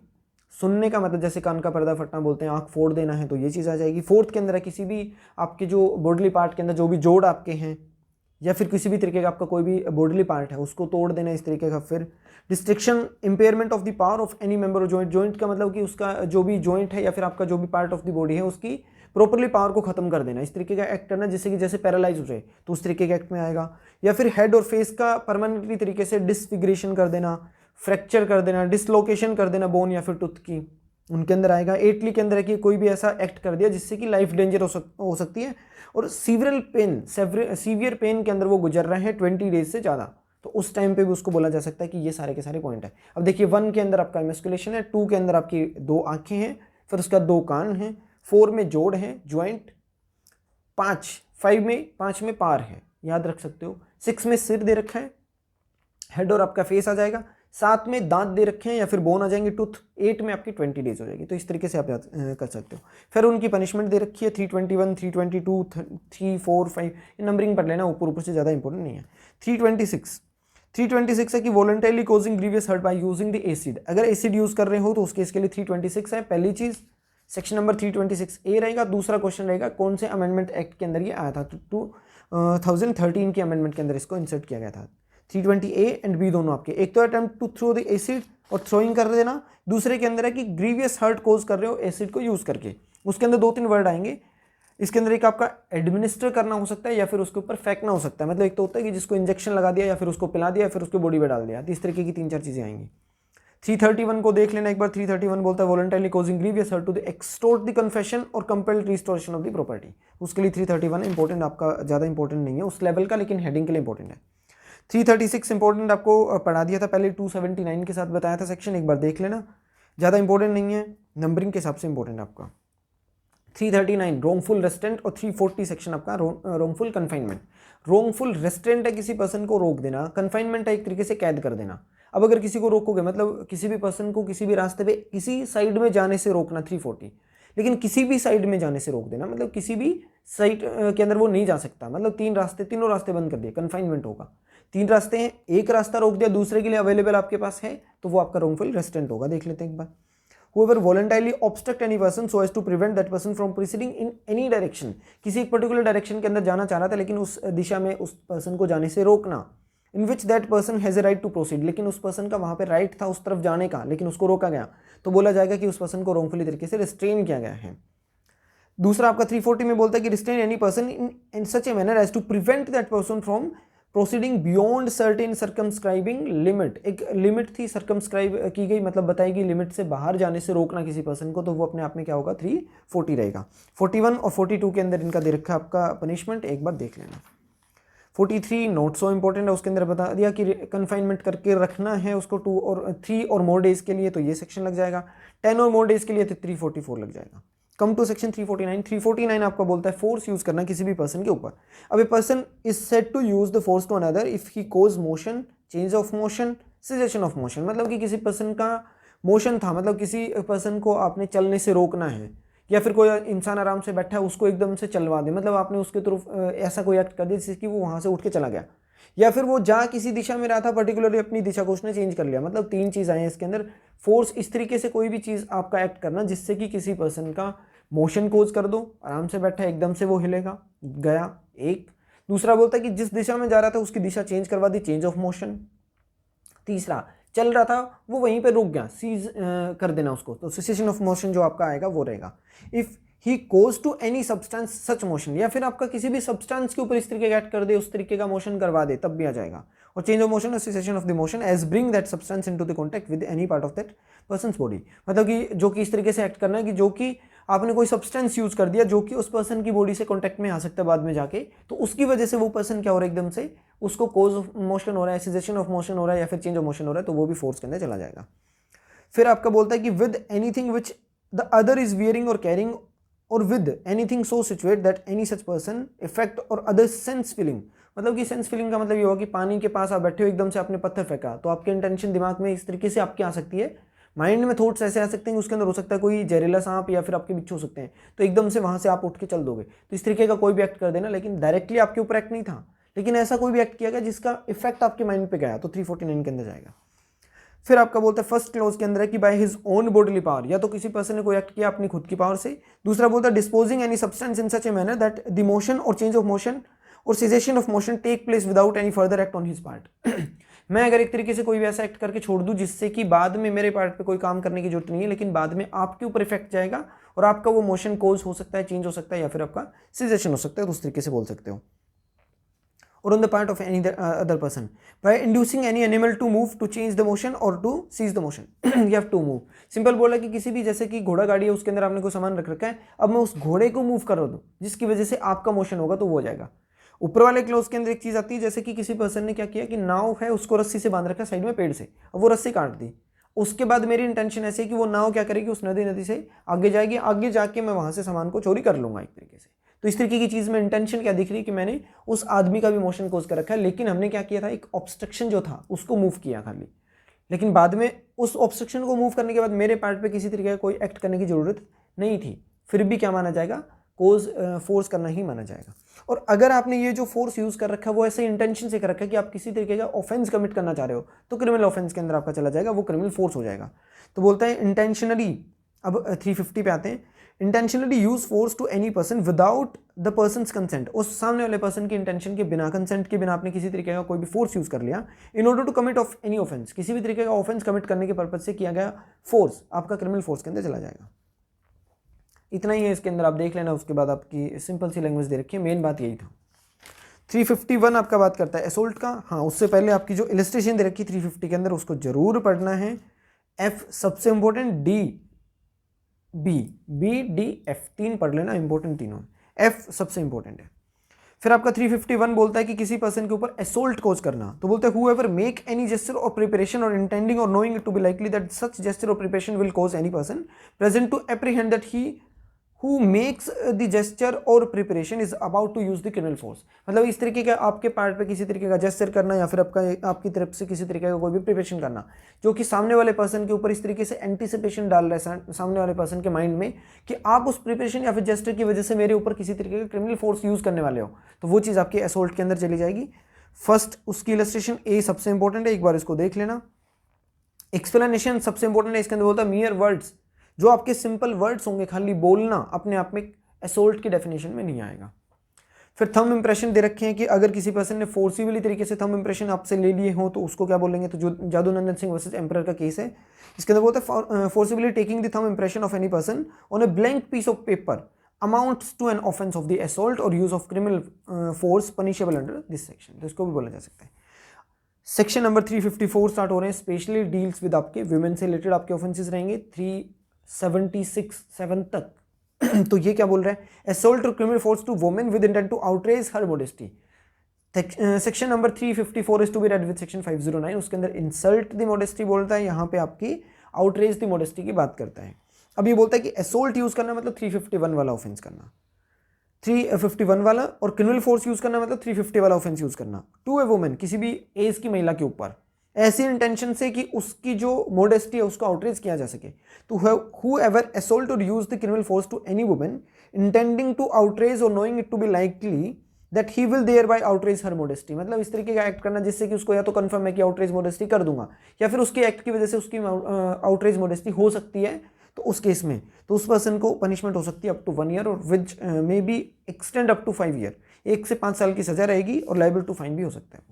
सुनने का मतलब जैसे कान का पर्दा फटना बोलते हैं, आंख फोड़ देना है, तो ये चीज़ आ जाएगी। फोर्थ के अंदर है किसी भी आपके जो बॉडली पार्ट के अंदर जो भी जोड़ आपके हैं या फिर किसी भी तरीके का आपका कोई भी बॉडली पार्ट है उसको तोड़ देना इस तरीके का। फिर destruction, impairment of the power of any member of joint, joint का मतलब कि उसका जो भी जॉइंट है या फिर आपका जो भी पार्ट ऑफ द बॉडी है उसकी प्रॉपरली पावर को खत्म कर देना, इस तरीके का एक्ट करना जिससे कि जैसे पैरालाइज हो जाए, तो उस तरीके के एक्ट में आएगा। या फिर हेड और फेस का परमानेंटली तरीके से डिसफिगरेशन कर देना, फ्रैक्चर कर देना, डिसलोकेशन कर देना बोन या फिर टूथ की, उनके अंदर आएगा। 8वीं के अंदर है कि कोई भी ऐसा एक्ट कर दिया जिससे कि लाइफ डेंजर हो सकती है और सीवियर पेन के अंदर वो गुजर रहे हैं 20 डेज से ज़्यादा, तो उस टाइम पे भी उसको बोला जा सकता है कि ये सारे के सारे पॉइंट है। अब देखिए 1 के अंदर आपका इमेस्कुलेशन है, 2 के अंदर आपकी 2 आंखें हैं, फिर उसका 2 कान हैं, 4 में जोड़ है ज्वाइंट, 5 में पार है, याद रख सकते हो। 6 में सिर दे रखा है, हेड और आपका फेस आ जाएगा। 7 में दांत दे रखे हैं या फिर बोन आ जाएंगे, टूथ। 8 में आपकी 20 डेज हो जाएगी, तो इस तरीके से आप याद कर सकते हो। फिर उनकी पनिशमेंट दे रखी है 321, 322, 3, 4, 5, ये नंबरिंग पढ़ लेना, ऊपर से ज़्यादा इंपॉर्टेंट नहीं है। 326 है कि voluntarily causing grievous hurt by using the acid, अगर एसिड यूज़ कर रहे हो तो उस केस के लिए 326 है। पहली चीज़ सेक्शन नंबर 326A रहेगा। दूसरा क्वेश्चन रहेगा कौन से अमेंडमेंट एक्ट के अंदर ये आया था, 2013 के अमेंडमेंट के अंदर इसको इंसर्ट किया गया था। 320A एंड B दोनों आपके, एक तो attempt to throw the acid और थ्रोइंग कर देना, दूसरे के अंदर है कि ग्रीवियस हर्ट कोज कर रहे हो एसिड को यूज करके। उसके अंदर 2-3 वर्ड आएंगे, इसके अंदर एक आपका एडमिनिस्टर करना हो सकता है या फिर उसके ऊपर फेंकना हो सकता है, मतलब एक तो होता है कि जिसको इंजेक्शन लगा दिया या फिर उसको पिला दिया या फिर उसके बॉडी में डाल दिया, तो इस तरीके की 3-4 चीजें आएंगी। 331 को देख लेना एक बार। 331 बोलता है voluntarily causing grievous hurt to the extort the confession or compelled restoration of the property, उसके लिए 331 इंपॉर्टेंट, आपका ज़्यादा इंपॉर्टेंट नहीं है उस लेवल का, लेकिन हेडिंग के लिए इंपॉर्टेंट है। 336 इंपॉर्टेंट आपको पढ़ा दिया था पहले, 279 के साथ बताया था सेक्शन, एक बार देख लेना, ज़्यादा इंपॉर्टेंट नहीं है, नंबरिंग के हिसाब से इंपॉर्टेंट आपका। 339 रोंगफुल रेस्ट्रेंट और 340 सेक्शन आपका रोंगफुल कन्फाइनमेंट। रोंगफुल रेस्ट्रेंट है किसी पर्सन को रोक देना, कन्फाइनमेंट है एक तरीके से कैद कर देना। अब अगर किसी को रोकोगे मतलब किसी भी पर्सन को किसी भी रास्ते पे किसी साइड में जाने से रोकना 340, लेकिन किसी भी साइड में जाने से रोक देना, मतलब किसी भी साइड के अंदर वो नहीं जा सकता, मतलब तीनों रास्ते बंद कर दिए, कन्फाइनमेंट होगा। 3 रास्ते हैं, एक रास्ता रोक दिया, दूसरे के लिए अवेलेबल आपके पास है, तो वो आपका रोंगफुल रेस्ट्रेंट होगा। देख लेते हैं एक बार। Whoever voluntarily obstruct any person so as to prevent that person from proceeding in any direction, किसी एक पर्टिकुलर डायरेक्शन के अंदर जाना चाह रहा था लेकिन उस दिशा में उस पर्सन को जाने से रोकना। In which that person has a right to proceed, लेकिन उस पर्सन का वहाँ पे राइट था उस तरफ जाने का लेकिन उसको रोका गया, तो बोला जाएगा कि उस पर्सन को रोंगफुली तरीके से रिस्ट्रेन किया गया है। दूसरा आपका 340 में बोलता है कि restrain any person in such a manner as to prevent that person from proceeding beyond certain circumscribing limit, एक लिमिट थी सर्कमस्क्राइब की गई, मतलब बताएगी लिमिट से बाहर जाने से रोकना किसी पर्सन को, तो वो अपने आप में क्या होगा 340 रहेगा। 41 और 42 के अंदर इनका दे रखा है आपका पनिशमेंट, एक बार देख लेना। 43 नॉट सो इंपॉर्टेंट है, उसके अंदर बता दिया कि कन्फाइनमेंट करके रखना है उसको 2 और 3 और मोर डेज के लिए, तो ये सेक्शन लग जाएगा। 10 और मोर डेज के लिए तो 344 लग जाएगा। कम टू सेक्शन 349। 349 आपका बोलता है फोर्स यूज करना किसी भी पर्सन के ऊपर। अब a person is said to use the force to another if he causes motion, change of motion, cessation of motion, मतलब कि किसी पर्सन का मोशन था, मतलब किसी पर्सन को आपने चलने से रोकना है, या फिर कोई इंसान आराम से बैठा है उसको एकदम से चलवा दे, मतलब आपने उसके तरफ ऐसा कोई एक्ट कर दिया जिससे कि वो वहाँ से उठ के चला गया, या फिर वो जा किसी दिशा में रहा था पर्टिकुलरली अपनी दिशा को उसने चेंज कर लिया। मतलब 3 चीज़ आए हैं इसके अंदर। फोर्स इस तरीके से कोई भी चीज़ आपका एक्ट करना जिससे कि किसी पर्सन का मोशन कोज कर दो, आराम से बैठा एकदम से वो हिलेगा गया, एक। दूसरा बोलता है कि जिस दिशा में जा रहा था उसकी दिशा चेंज करवा दी, चेंज ऑफ मोशन। तीसरा चल रहा था वो वहीं पे रुक गया, सीज कर देना उसको, तो सेसेशन ऑफ मोशन जो आपका आएगा वो रहेगा। If he causes to any substance such motion, या फिर आपका किसी भी सब्सटेंस के ऊपर इस तरीके का एक्ट कर दे, उस तरीके का मोशन करवा दे, तब भी आ जाएगा। और change of motion, cessation of the motion as bring that substance into the contact with any part of that person's body, मतलब कि जो कि इस तरीके से एक्ट करना है कि जो कि आपने कोई सब्सटेंस यूज कर दिया जो कि उस पर्सन की बॉडी से कॉन्टैक्ट में आ सकता है बाद में जाके, तो उसकी वजह से वो पर्सन क्या हो रहा है एकदम से उसको कोज ऑफ मोशन हो रहा है, सेसेशन ऑफ मोशन हो रहा है, या फिर चेंज ऑफ मोशन हो रहा है, तो वो भी फोर्स के अंदर चला जाएगा। फिर आपका बोलता है कि with anything which the other is wearing और कैरिंग, और with anything so situate that any such person effect और अदर सेंस फीलिंग, मतलब कि सेंस फीलिंग का मतलब ये होगा कि पानी के पास आप बैठे हो, एकदम से आपने पत्थर फेंका, तो आपके इंटेंशन दिमाग में इस तरीके से आपके आ सकती है, माइंड में थॉट्स ऐसे आ सकते हैं, उसके अंदर हो सकता है कोई जहरीला सांप या फिर आपके बिच्छू हो सकते हैं, तो एकदम से वहां से आप उठ के चल दोगे, तो इस तरीके का कोई भी एक्ट कर देना, लेकिन डायरेक्टली आपके ऊपर एक्ट नहीं था, लेकिन ऐसा कोई भी एक्ट किया गया जिसका इफेक्ट आपके माइंड पे गया, तो 349 के अंदर जाएगा। फिर आपका बोलता है फर्स्ट क्लोज के अंदर है कि by his own bodily power, या तो किसी पर्सन ने कोई एक्ट किया अपनी खुद की पावर से। दूसरा बोलता है disposing any substance in such a manner that the motion और चेंज ऑफ मोशन और cessation of motion take place without any further act on his part. मैं अगर एक तरीके से कोई भी ऐसा एक्ट करके छोड़ दूं जिससे कि बाद में मेरे पार्ट पे कोई काम करने की जरूरत नहीं है, लेकिन बाद में आपके ऊपर इफेक्ट जाएगा और आपका वो मोशन कोज हो सकता है, चेंज हो सकता है, या फिर आपका सेसेशन हो सकता है, तो उस तरीके से बोल सकते हो। और on the part of any other person by inducing any animal to move, to change the motion or to seize the motion you have to move। Simple बोला कि किसी भी, जैसे कि घोड़ा गाड़ी है उसके अंदर आपने कोई सामान रख रखा है, अब मैं उस घोड़े को मूव कर दूं जिसकी वजह से आपका मोशन होगा, तो वो हो जाएगा। ऊपर वाले क्लोज के अंदर एक चीज आती है, जैसे कि किसी पर्सन ने क्या किया कि नाव है उसको रस्सी से बांध रखा है साइड में पेड़ से, अब वो रस्सी काट दी, उसके बाद मेरी इंटेंशन ऐसी है कि वो नाव क्या करेगी उस नदी से आगे जाएगी, आगे जाके मैं वहां से सामान को चोरी कर लूंगा एक तरीके से। तो इस तरीके की चीज में इंटेंशन क्या दिख रही है कि मैंने उस आदमी का भी मोशन कोज कर रखा है, लेकिन हमने क्या किया था, एक ऑब्स्ट्रक्शन जो था उसको मूव किया खाली, लेकिन बाद में उस ऑब्स्ट्रक्शन को मूव करने के बाद मेरे पार्ट पे किसी तरीके का कोई एक्ट करने की जरूरत नहीं थी, फिर भी क्या माना जाएगा, कोज फोर्स करना ही माना जाएगा। और अगर आपने ये जो फोर्स यूज कर रखा है वो ऐसे इंटेंशन से कर रखा है कि आप किसी तरीके का ऑफेंस कमिट करना चाह रहे हो, तो क्रिमिनल ऑफेंस के अंदर आपका चला जाएगा, वो क्रिमिनल फोर्स हो जाएगा। तो बोलता है इंटेंशनली, अब 350 पे आते हैं, intentionally use force to any person without the person consent, उस सामने वाले पर्सन की इंटेंशन के बिना, कंसेंट के बिना आपने किसी तरीके का कोई भी फोर्स यूज कर लिया in order to commit of any offence, किसी भी तरीके का ऑफेंस कमिट करने के पर्पज से किया गया फोर्स आपका क्रिमिनल फोर्स के अंदर चला जाएगा। इतना ही है इसके अंदर, आप देख लेना, उसके बाद आपकी सिंपल सी लैंग्वेज दे रखी है, मेन बात यही था। 351 आपका बात करता है असोल्ट का। हाँ, उससे पहले आपकी जो इलस्ट्रेशन दे रखी 350 के अंदर उसको जरूर पढ़ना है। एफ सबसे important, D B, B D F, 3 पढ़ लेना, इंपॉर्टेंट तीनों। एफ सबसे इंपॉर्टेंट है। फिर आपका 351 बोलता है कि किसी पर्सन के ऊपर असोल्ट कोज करना, तो बोलते हैं whoever make any gesture or preparation or intending or knowing it to be likely that such gesture or preparation will cause any person present to apprehend that he who makes the gesture or preparation is about to use the criminal force। मतलब इस तरीके का आपके पार्ट पे किसी तरीके का जेस्चर करना या फिर आपकी तरफ से किसी तरीके का कोई भी प्रिपरेशन करना जो कि सामने वाले पर्सन के ऊपर इस तरीके से एंटीसिपेशन डाल रहा है सामने वाले पर्सन के माइंड में कि आप उस प्रिपरेशन या फिर जेस्चर की वजह से मेरे ऊपर किसी तरीके का क्रिमिनल फोर्स यूज करने वाले हो, तो वो चीज़ आपके असोल्ट के अंदर चली जाएगी। फर्स्ट उसकी इलस्ट्रेशन ए सबसे इंपॉर्टेंट है, एक बार इसको देख लेना। एक्सप्लेनेशन सबसे इंपॉर्टेंट है, इसके अंदर बोलता है मियर वर्ड्स, जो आपके सिंपल वर्ड्स होंगे, खाली बोलना अपने आप में असोल्ट की डेफिनेशन में नहीं आएगा। फिर थंब इंप्रेशन दे रखे हैं कि अगर किसी पर्सन ने फोर्सिबली तरीके से थंब इंप्रेशन आपसे ले लिए हो तो उसको क्या बोलेंगे, तो जो जादूनंदन सिंह वर्सेस एम्परर का केस है, इसके अंदर बोलता है forcibly taking the thumb impression of any person on a blank piece of paper amounts to an offence of the assault or use of criminal force punishable under this section, तो इसको भी बोला जा सकता है। सेक्शन नंबर 354 स्टार्ट हो रहे हैं, स्पेशली डील्स विद आपके वुमेन से रिलेटेड आपके ऑफेंसेस रहेंगे 376 तक। तो ये क्या बोल रहा है, असॉल्ट और criminal force to women with intent to outrage her modesty. Section number 354 is to be read with section 509, उसके अंदर इंसल्ट द मॉडेस्टी बोलता है, यहाँ पे आपकी आउटरेज द मॉडेस्टी की बात करता है। अब ये बोलता है कि असॉल्ट यूज करना मतलब 351 वाला ऑफेंस करना, 351 वाला, और क्रिमिनल फोर्स यूज करना मतलब 350 वाला ऑफेंस यूज करना टू ए वुमेन, किसी भी एज की महिला के ऊपर, ऐसी इंटेंशन से कि उसकी जो मोडेस्टी है उसको आउटरेज किया जा सके। तो whoever assault or use the criminal force to any woman intending to outrage or knowing it to be likely that he will thereby outrage her modesty, मतलब इस तरीके का एक्ट करना जिससे कि उसको या तो कंफर्म है कि आउटरेज मोडेस्टी कर दूंगा, या फिर उसके एक्ट की वजह से उसकी आउटरेज मोडेस्टी हो सकती है, तो उस केस में तो उस पर्सन को पनिशमेंट हो सकती है up to 1 year or which may be extend up to 5 year, 1 से 5 साल की सजा रहेगी और लाइबल टू फाइन भी हो सकता है।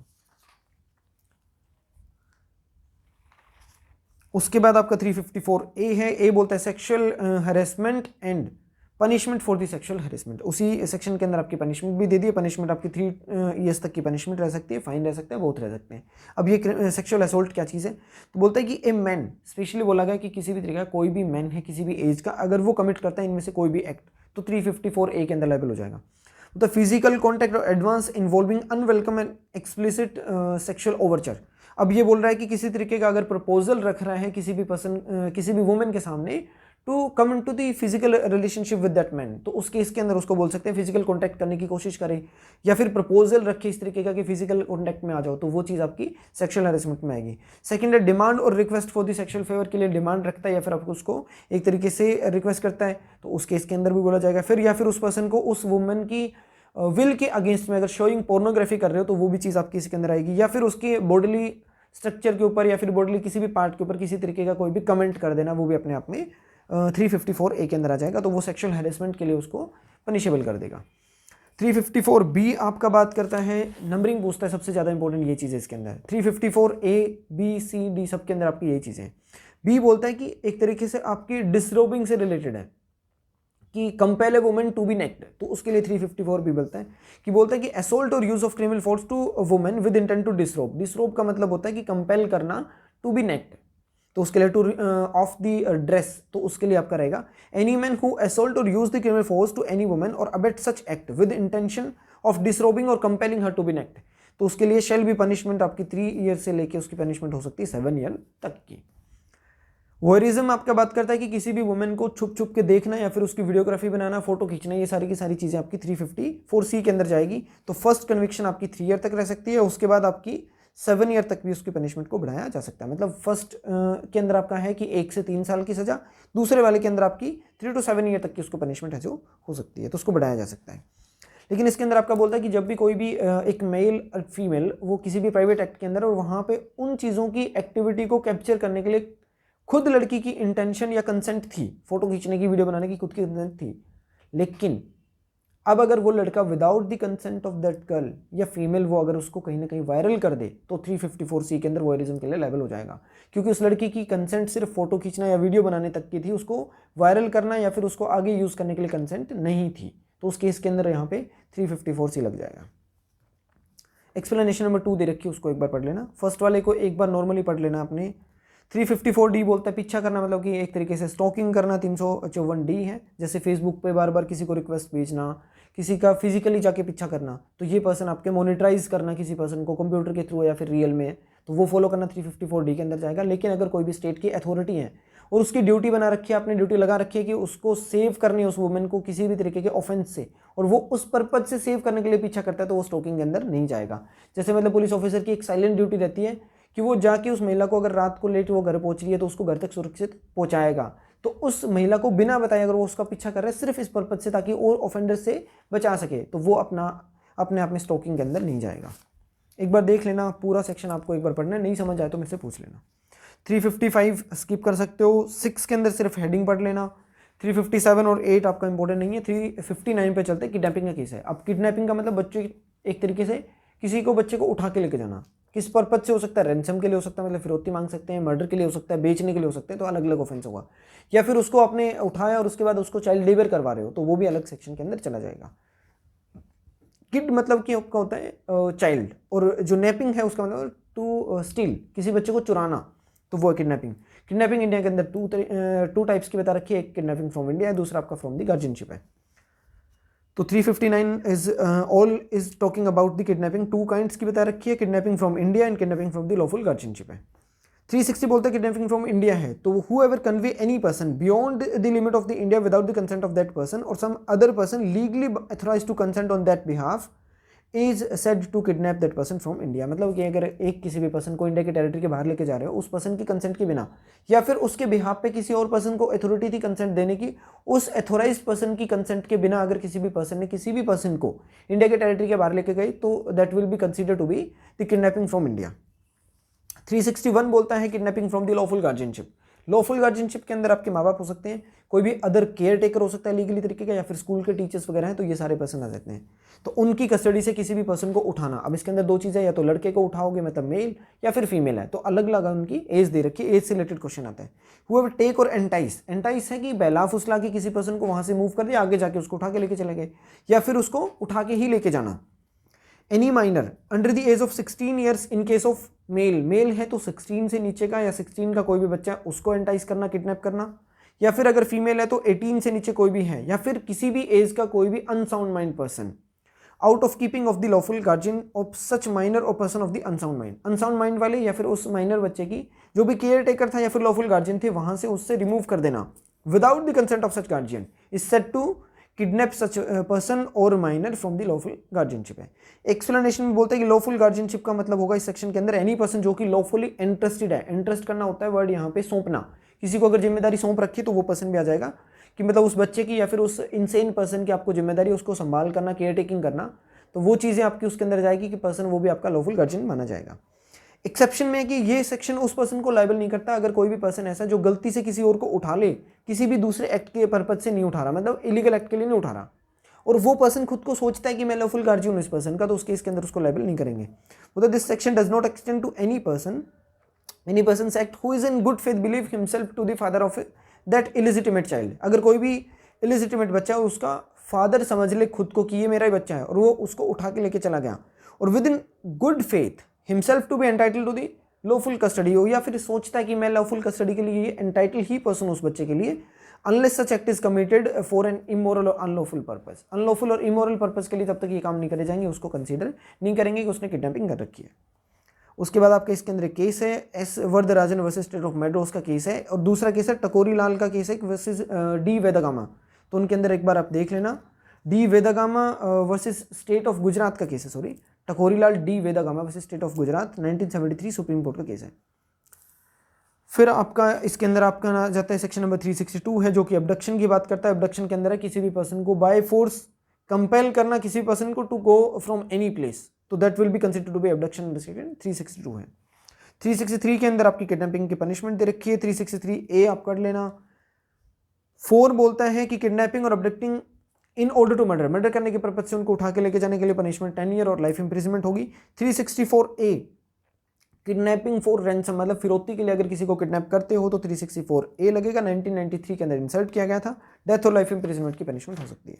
उसके बाद आपका 354A है, ए बोलता है sexual harassment and punishment for the sexual harassment. उसी सेक्शन के अंदर आपकी पनिशमेंट भी दे दी है, पनिशमेंट आपकी 3 ईयर्स तक की पनिशमेंट रह सकती है, फाइन रह सकता है, बहुत रह सकते हैं। अब ये सेक्सुअल असोल्ट क्या चीज़ है, तो बोलता है कि ए मैन, स्पेशली बोला गया कि किसी भी तरीके का कोई भी मैन है किसी भी एज का, अगर वो कमिट करता है इनमें से कोई भी एक्ट, तो 354A के अंदर लायबल हो जाएगा। तो फिजिकल कॉन्टैक्ट और advance involving unwelcome and explicit sexual Overture. अब ये बोल रहा है कि किसी तरीके का अगर प्रपोजल रख रहा है किसी भी पर्सन, किसी भी वुमेन के सामने to come in to the physical relationship with that man, तो उस केस के अंदर उसको बोल सकते हैं फिजिकल कॉन्टैक्ट करने की कोशिश करे, या फिर प्रपोजल रखे इस तरीके का कि फिजिकल कॉन्टैक्ट में आ जाओ, तो वो चीज़ आपकी सेक्सुअल हैरेसमेंट में आएगी। सेकंड है डिमांड और request for the sexual favour, के लिए डिमांड रखता है या फिर आपको उसको एक तरीके से रिक्वेस्ट करता है, तो उस केस के अंदर भी बोला जाएगा। फिर या फिर उस पर्सन को उस वुमेन की विल के अगेंस्ट में अगर शोइंग पोर्नोग्राफी कर रहे हो तो वो भी चीज़ आपकी इसके अंदर आएगी, या फिर उसके बॉडीली स्ट्रक्चर के ऊपर या फिर बॉडीली किसी भी पार्ट के ऊपर किसी तरीके का कोई भी कमेंट कर देना, वो भी अपने आप में 354A के अंदर आ जाएगा, तो वो सेक्सुअल हैरेसमेंट के लिए उसको पनिशेबल कर देगा। 354B आपका बात करता है, नंबरिंग पूछता है, सबसे ज़्यादा इंपॉर्टेंट ये चीज़ है इसके अंदर। 354A B C D सबके अंदर आपकी ये चीज़ें। बी बोलता है कि एक तरीके से आपकी डिसरोबिंग से रिलेटेड है कि compel a women to be naked, तो उसके लिए 354B बोलता है कि बोलता है कि assault or use of criminal force to women with intent to disrobe. Disrobe का मतलब होता है कि कंपेल करना, टू बी नेक्ड, तो उसके लिए टू ऑफ द ड्रेस, तो उसके लिए आपका रहेगा any man who assault or use the criminal force to any women or abet such act with intention of disrobing or compelling her to be naked, तो उसके लिए शेल भी पनिशमेंट आपकी 3 ईयर से लेके उसकी पनिशमेंट हो सकती है 7 ईयर तक की। वॉयरिज्म आपका बात करता है कि किसी भी वुमेन को छुप छुप के देखना या फिर उसकी वीडियोग्राफी बनाना, फोटो खींचना, ये सारी की सारी चीज़ें आपकी 354C के अंदर जाएगी। तो फर्स्ट कन्विक्शन आपकी 3 ईयर तक रह सकती है, उसके बाद आपकी 7 ईयर तक भी उसकी पनिशमेंट को बढ़ाया जा सकता है। मतलब फर्स्ट के अंदर आपका है कि 1 से 3 साल की सजा, दूसरे वाले के अंदर आपकी 3 to 7 ईयर तक की उसको पनिशमेंट है जो हो सकती है, तो उसको बढ़ाया जा सकता है। लेकिन इसके अंदर आपका बोलता है कि जब भी कोई भी एक मेल और फीमेल वो किसी भी प्राइवेट एक्ट के अंदर और वहाँ पे उन चीज़ों की एक्टिविटी को कैप्चर करने के लिए खुद लड़की की इंटेंशन या कंसेंट थी, फोटो खींचने की, वीडियो बनाने की खुद की कंसेंट थी, लेकिन अब अगर वो लड़का without the consent of that girl या फीमेल वो अगर उसको कहीं ना कहीं वायरल कर दे, तो 354C के अंदर वॉयरिज्म के लिए लायबल हो जाएगा, क्योंकि उस लड़की की कंसेंट सिर्फ फोटो खींचना या वीडियो बनाने तक की थी, उसको वायरल करना या फिर उसको आगे यूज़ करने के लिए कंसेंट नहीं थी, तो उस केस के अंदर यहाँ पे 354C लग जाएगा। एक्सप्लेनेशन नंबर 2 दे रखी है, उसको एक बार पढ़ लेना, फर्स्ट वाले को एक बार नॉर्मली पढ़ लेना आपने। 354D बोलता है पीछा करना, मतलब कि एक तरीके से स्टॉकिंग करना 354D है, जैसे फेसबुक पे बार बार किसी को रिक्वेस्ट भेजना, किसी का फिजिकली जाके पीछा करना, तो ये पर्सन आपके मोनिटराइज करना किसी पर्सन को कंप्यूटर के थ्रू या फिर रियल में, तो वो फॉलो करना 354D के अंदर जाएगा। लेकिन अगर कोई भी स्टेट की अथॉरिटी है और उसकी ड्यूटी बना रखी है, आपने ड्यूटी लगा रखी है कि उसको सेव करनी है उस वुमेन को किसी भी तरीके के ऑफेंस से, और वो उस पर्पज से सेव करने के लिए पीछा करता है, तो वो स्टॉकिंग के अंदर नहीं जाएगा। जैसे मतलब पुलिस ऑफिसर की एक साइलेंट ड्यूटी रहती है कि वो जाके उस महिला को अगर रात को लेट वो घर पहुंच रही है तो उसको घर तक सुरक्षित पहुंचाएगा, तो उस महिला को बिना बताए अगर वो उसका पीछा कर रहा है सिर्फ इस पर्पज से ताकि और ऑफेंडर से बचा सके, तो वो अपने आप में स्टॉकिंग के अंदर नहीं जाएगा। एक बार देख लेना, पूरा सेक्शन आपको एक बार पढ़ना है, नहीं समझ आए तो मुझसे पूछ लेना। 355 स्किप कर सकते हो, 6 के अंदर सिर्फ हेडिंग पढ़ लेना। 357 और 8 आपका इंपॉर्टेंट नहीं है। 359 पे चलते, किडनैपिंग का केस है। अब किडनैपिंग का मतलब बच्चे एक तरीके से किसी को बच्चे को उठा के लेके जाना, किस पर्पज से हो सकता है, रैंसम के लिए हो सकता है, मतलब फिरौती मांग सकते हैं, मर्डर के लिए हो सकता है, बेचने के लिए हो सकते हैं, तो अलग अलग ऑफेंस होगा। या फिर उसको आपने उठाया और उसके बाद उसको चाइल्ड लेबर करवा रहे हो, तो वो भी अलग सेक्शन के अंदर चला जाएगा। किड मतलब कि आपका होता है चाइल्ड, और जो नेपिंग है उसका मतलब टू स्टील, किसी बच्चे को चुराना, तो वो है किडनैपिंग। किडनैपिंग इंडिया के अंदर टू टाइप्स की बता रखी है, एक किडनैपिंग फ्रॉम इंडिया है, दूसरा आपका फ्रॉम दी गार्जियनशिप है। तो 359 is all is talking about the kidnapping, two kinds की बता रखी है, kidnapping from India and kidnapping from the lawful guardianship है। 360 बोलता है किडनैपिंग फ्रॉम इंडिया है तो whoever convey any person beyond the limit of the India without the consent of that person or some other person legally authorized to consent on that behalf is said to kidnap that person from India। मतलब कि अगर एक किसी भी पर्सन को इंडिया के टेरिटरी के बाहर लेके जा रहे हो, उस पर्सन की कंसेंट के बिना या फिर उसके बिहाफ पे किसी और पर्सन को अथॉरिटी थी कंसेंट देने की, उस अथोराइज पर्सन की कंसेंट के बिना अगर किसी भी पर्सन ने किसी भी पर्सन को इंडिया के टेरिटरी के बाहर लेके गई, तो that will be consider to be the kidnapping from India. 361 बोलता है kidnapping from the lawful guardianship. Lawful guardianship के अंदर आपके माँ बाप हो सकते हैं, कोई भी अदर केयर टेकर हो सकता है लीगली तरीके का, या फिर स्कूल के टीचर्स वगैरह हैं, तो ये सारे पर्सन आ जाते हैं। तो उनकी कस्टडी से किसी भी पर्सन को उठाना, अब इसके अंदर दो चीज़ें, या तो लड़के को उठाओगे मतलब मेल, या फिर फीमेल है, तो अलग अलग उनकी एज दे रखी है, एज से रिलेटेड क्वेश्चन आता है। हुएवर टेक और एंटाइस, एंटाइस है कि बहला फुसला के किसी पर्सन को वहाँ से मूव कर दिया, आगे जाके उसको उठा के लेके चले गए, या फिर उसको उठा के ही लेके जाना। Any minor under the age of 16 years in case of male, male है तो 16 से नीचे का या 16 का कोई भी बच्चा, उसको एंटाइज करना, किडनैप करना। या फिर अगर फीमेल है तो 18 से नीचे कोई भी है, या फिर किसी भी एज का कोई भी unsound mind person out of keeping of the lawful guardian of such minor or person of the unsound mind, unsound mind वाले या फिर उस माइनर बच्चे की जो भी केयर टेकर था या फिर लॉफुल गार्जियन थे, वहां से उससे रिमूव कर देना without the consent of such guardian is said to kidnap such person or minor from the lawful guardianship है। एक्सप्लेनेशन में बोलते हैं कि लॉफुल गार्जियनशिप का मतलब होगा इस सेक्शन के अंदर एनी पर्सन जो कि लॉफुली इंटरेस्टेड है, इंटरेस्ट करना होता है वर्ड यहाँ पे सौंपना, किसी को अगर जिम्मेदारी सौंप रखी तो वो पर्सन भी आ जाएगा, कि मतलब उस बच्चे की या फिर उस इनसेन पर्सन की आपको जिम्मेदारी, उसको संभाल करना, केयर टेकिंग करना, तो वो चीज़ें आपकी उसके अंदर जाएगी कि पर्सन वो भी आपका लॉफुल गार्जियन माना जाएगा। एक्सेप्शन में है कि ये सेक्शन उस पर्सन को लायबल नहीं करता अगर कोई भी पर्सन ऐसा जो गलती से किसी और को उठा ले, किसी भी दूसरे एक्ट के पर्पज से नहीं उठा रहा, मतलब इलीगल एक्ट के लिए नहीं उठा रहा, और वो पर्सन खुद को सोचता है कि मैं लॉफुल गार्जियन हूं इस पर्सन का, तो उस केस के अंदर उसको लायबल नहीं करेंगे। मतलब this section does not extend to any person act who is in good faith believe himself to the father of that illegitimate child. अगर कोई भी इलिजिटिमेट बच्चा है, उसका फादर समझ ले खुद को कि ये मेरा ही बच्चा है, और वो उसको उठा के लेके चला गया, और with in good faith himself to be entitle to the lawful custody हो, या फिर सोचता है कि मैं लॉफुल कस्टडी के लिए एंटाइटल ही पर्सन उस बच्चे के लिए, unless such act is committed for an immoral और अनलॉफुल पर्पस। अनलॉफुल और इमोरल पर्पस के लिए तब तक ये काम नहीं करे जाएंगे, उसको कंसीडर नहीं करेंगे कि उसने किडनैपिंग कर रखी है। उसके बाद आपके इसके अंदर एक केस है S Varadarajan versus state of Madras का केस है, और दूसरा केस है टकोरी लाल का केस है वर्सेस डी वेदागामा। तो उनके अंदर एक बार आप देख लेना, D Vadgama versus state of Gujarat का केस है, sorry Thakorilal D Vadgama versus state of Gujarat 1973 supreme court का केस है। फिर आपका इसके अंदर आपका ना जाता है सेक्शन नंबर 362 है, जो कि अबडक्शन की बात करता है। अबडक्शन के अंदर है किसी भी पर्सन को बाय फोर्स कंपेल करना किसी पर्सन को to go from any place, तो that will be considered to be abduction under section 362 है। 363 के अंदर आपकी किडनैपिंग की पनिशमेंट दे रखी है, 363A आप कर लेना। 4 बोलता है कि kidnapping or abducting in order to murder, murder करने के पर्पज से उनको उठा के लेके जाने के लिए पनिशमेंट 10 ईयर और लाइफ इंप्रिजनमेंट होगी। 364A किडनैपिंग फॉर रैंसम, मतलब फिरौती के लिए अगर किसी को किडनैप करते हो तो 364A लगेगा, 1993 के अंदर इंसर्ट किया गया था। डेथ और लाइफ इंप्रिजनमेंट की पनिशमेंट हो सकती है।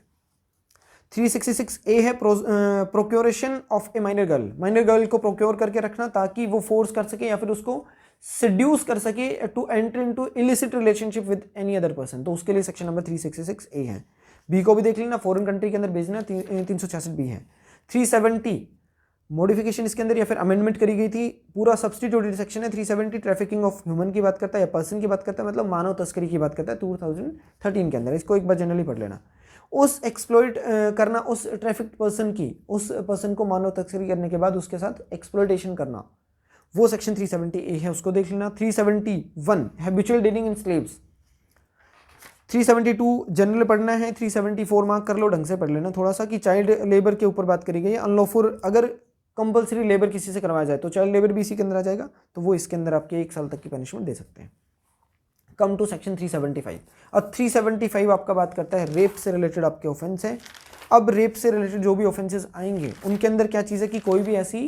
366A है procuration of a minor girl, minor girl को प्रोक्योर करके रखना ताकि वो फोर्स कर सके या फिर उसको सेड्यूस कर सके to enter into illicit relationship with any other person, तो उसके लिए सेक्शन नंबर 366A है। बी को भी देख लेना, फॉरेन कंट्री के अंदर भेजना 366B है। 370 मॉडिफिकेशन इसके अंदर या फिर अमेंडमेंट करी गई थी, पूरा सब्सटीट्यूटेड सेक्शन है। 370 ट्रैफिकिंग ऑफ ह्यूमन की बात करता है या पर्सन की बात करता है, मतलब मानव तस्करी की बात करता है 2013 के अंदर। इसको एक बार जनरली पढ़ लेना। उस एक्सप्लॉइट करना उस ट्रैफिक पर्सन की, उस पर्सन को मानव तस्करी करने के बाद उसके साथ एक्सप्लॉइटेशन करना, वो सेक्शन 370A है, उसको देख लेना। 371 habitual dealing in slaves. 372 general पढ़ना है। 374 मार्क कर लो, ढंग से पढ़ लेना थोड़ा सा, कि चाइल्ड लेबर के ऊपर बात करी गई है। अनलॉफुल अगर कंपलसरी लेबर किसी से करवाया जाए तो चाइल्ड लेबर भी इसी के अंदर आ जाएगा, तो वो इसके अंदर आपके 1 साल तक की पनिशमेंट दे सकते हैं। Come to section 375। अब 375 आपका बात करता है रेप से रिलेटेड आपके ऑफेंस है। अब रेप से रिलेटेड जो भी ऑफेंसेस आएंगे उनके अंदर क्या चीज़ है कि कोई भी ऐसी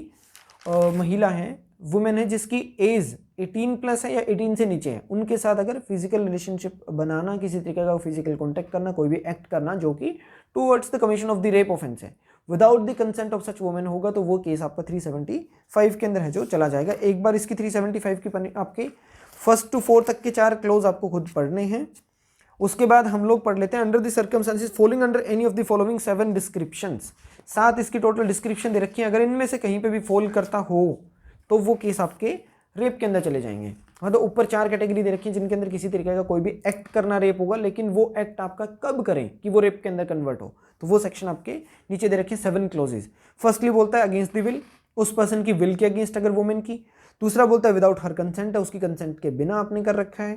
महिला है, वुमेन है, जिसकी एज 18 प्लस है या 18 से नीचे है, उनके साथ अगर फिजिकल रिलेशनशिप बनाना, किसी तरीके का फिजिकल कॉन्टैक्ट करना, कोई भी एक्ट करना जो कि towards the commission of the rape offence है, without the consent of such women होगा, तो वो केस आपका 375 के अंदर है जो चला जाएगा। एक बार इसकी 375 की आपके 1 to 4 तक के 4 क्लोज आपको खुद पढ़ने हैं। उसके बाद हम लोग पढ़ लेते हैं under the circumstances following under any of the following 7 descriptions. 7 इसकी टोटल डिस्क्रिप्शन दे रखी है, अगर इनमें से कहीं पे भी फॉल करता हो तो वो केस आपके रेप के अंदर चले जाएंगे। हाँ, तो ऊपर 4 कैटेगरी दे रखी है जिनके अंदर किसी तरीके का कोई भी एक्ट करना रेप होगा, लेकिन वो एक्ट आपका कब करें कि वो रेप के अंदर कन्वर्ट हो, तो वो सेक्शन आपके नीचे दे रखे 7 क्लोजेज। फर्स्टली बोलता है अगेंस्ट द विल, उस पर्सन की विल के अगेंस्ट अगर वुमेन की। दूसरा बोलता है विदाउट हर कंसेंट, है उसकी कंसेंट के बिना आपने कर रखा है।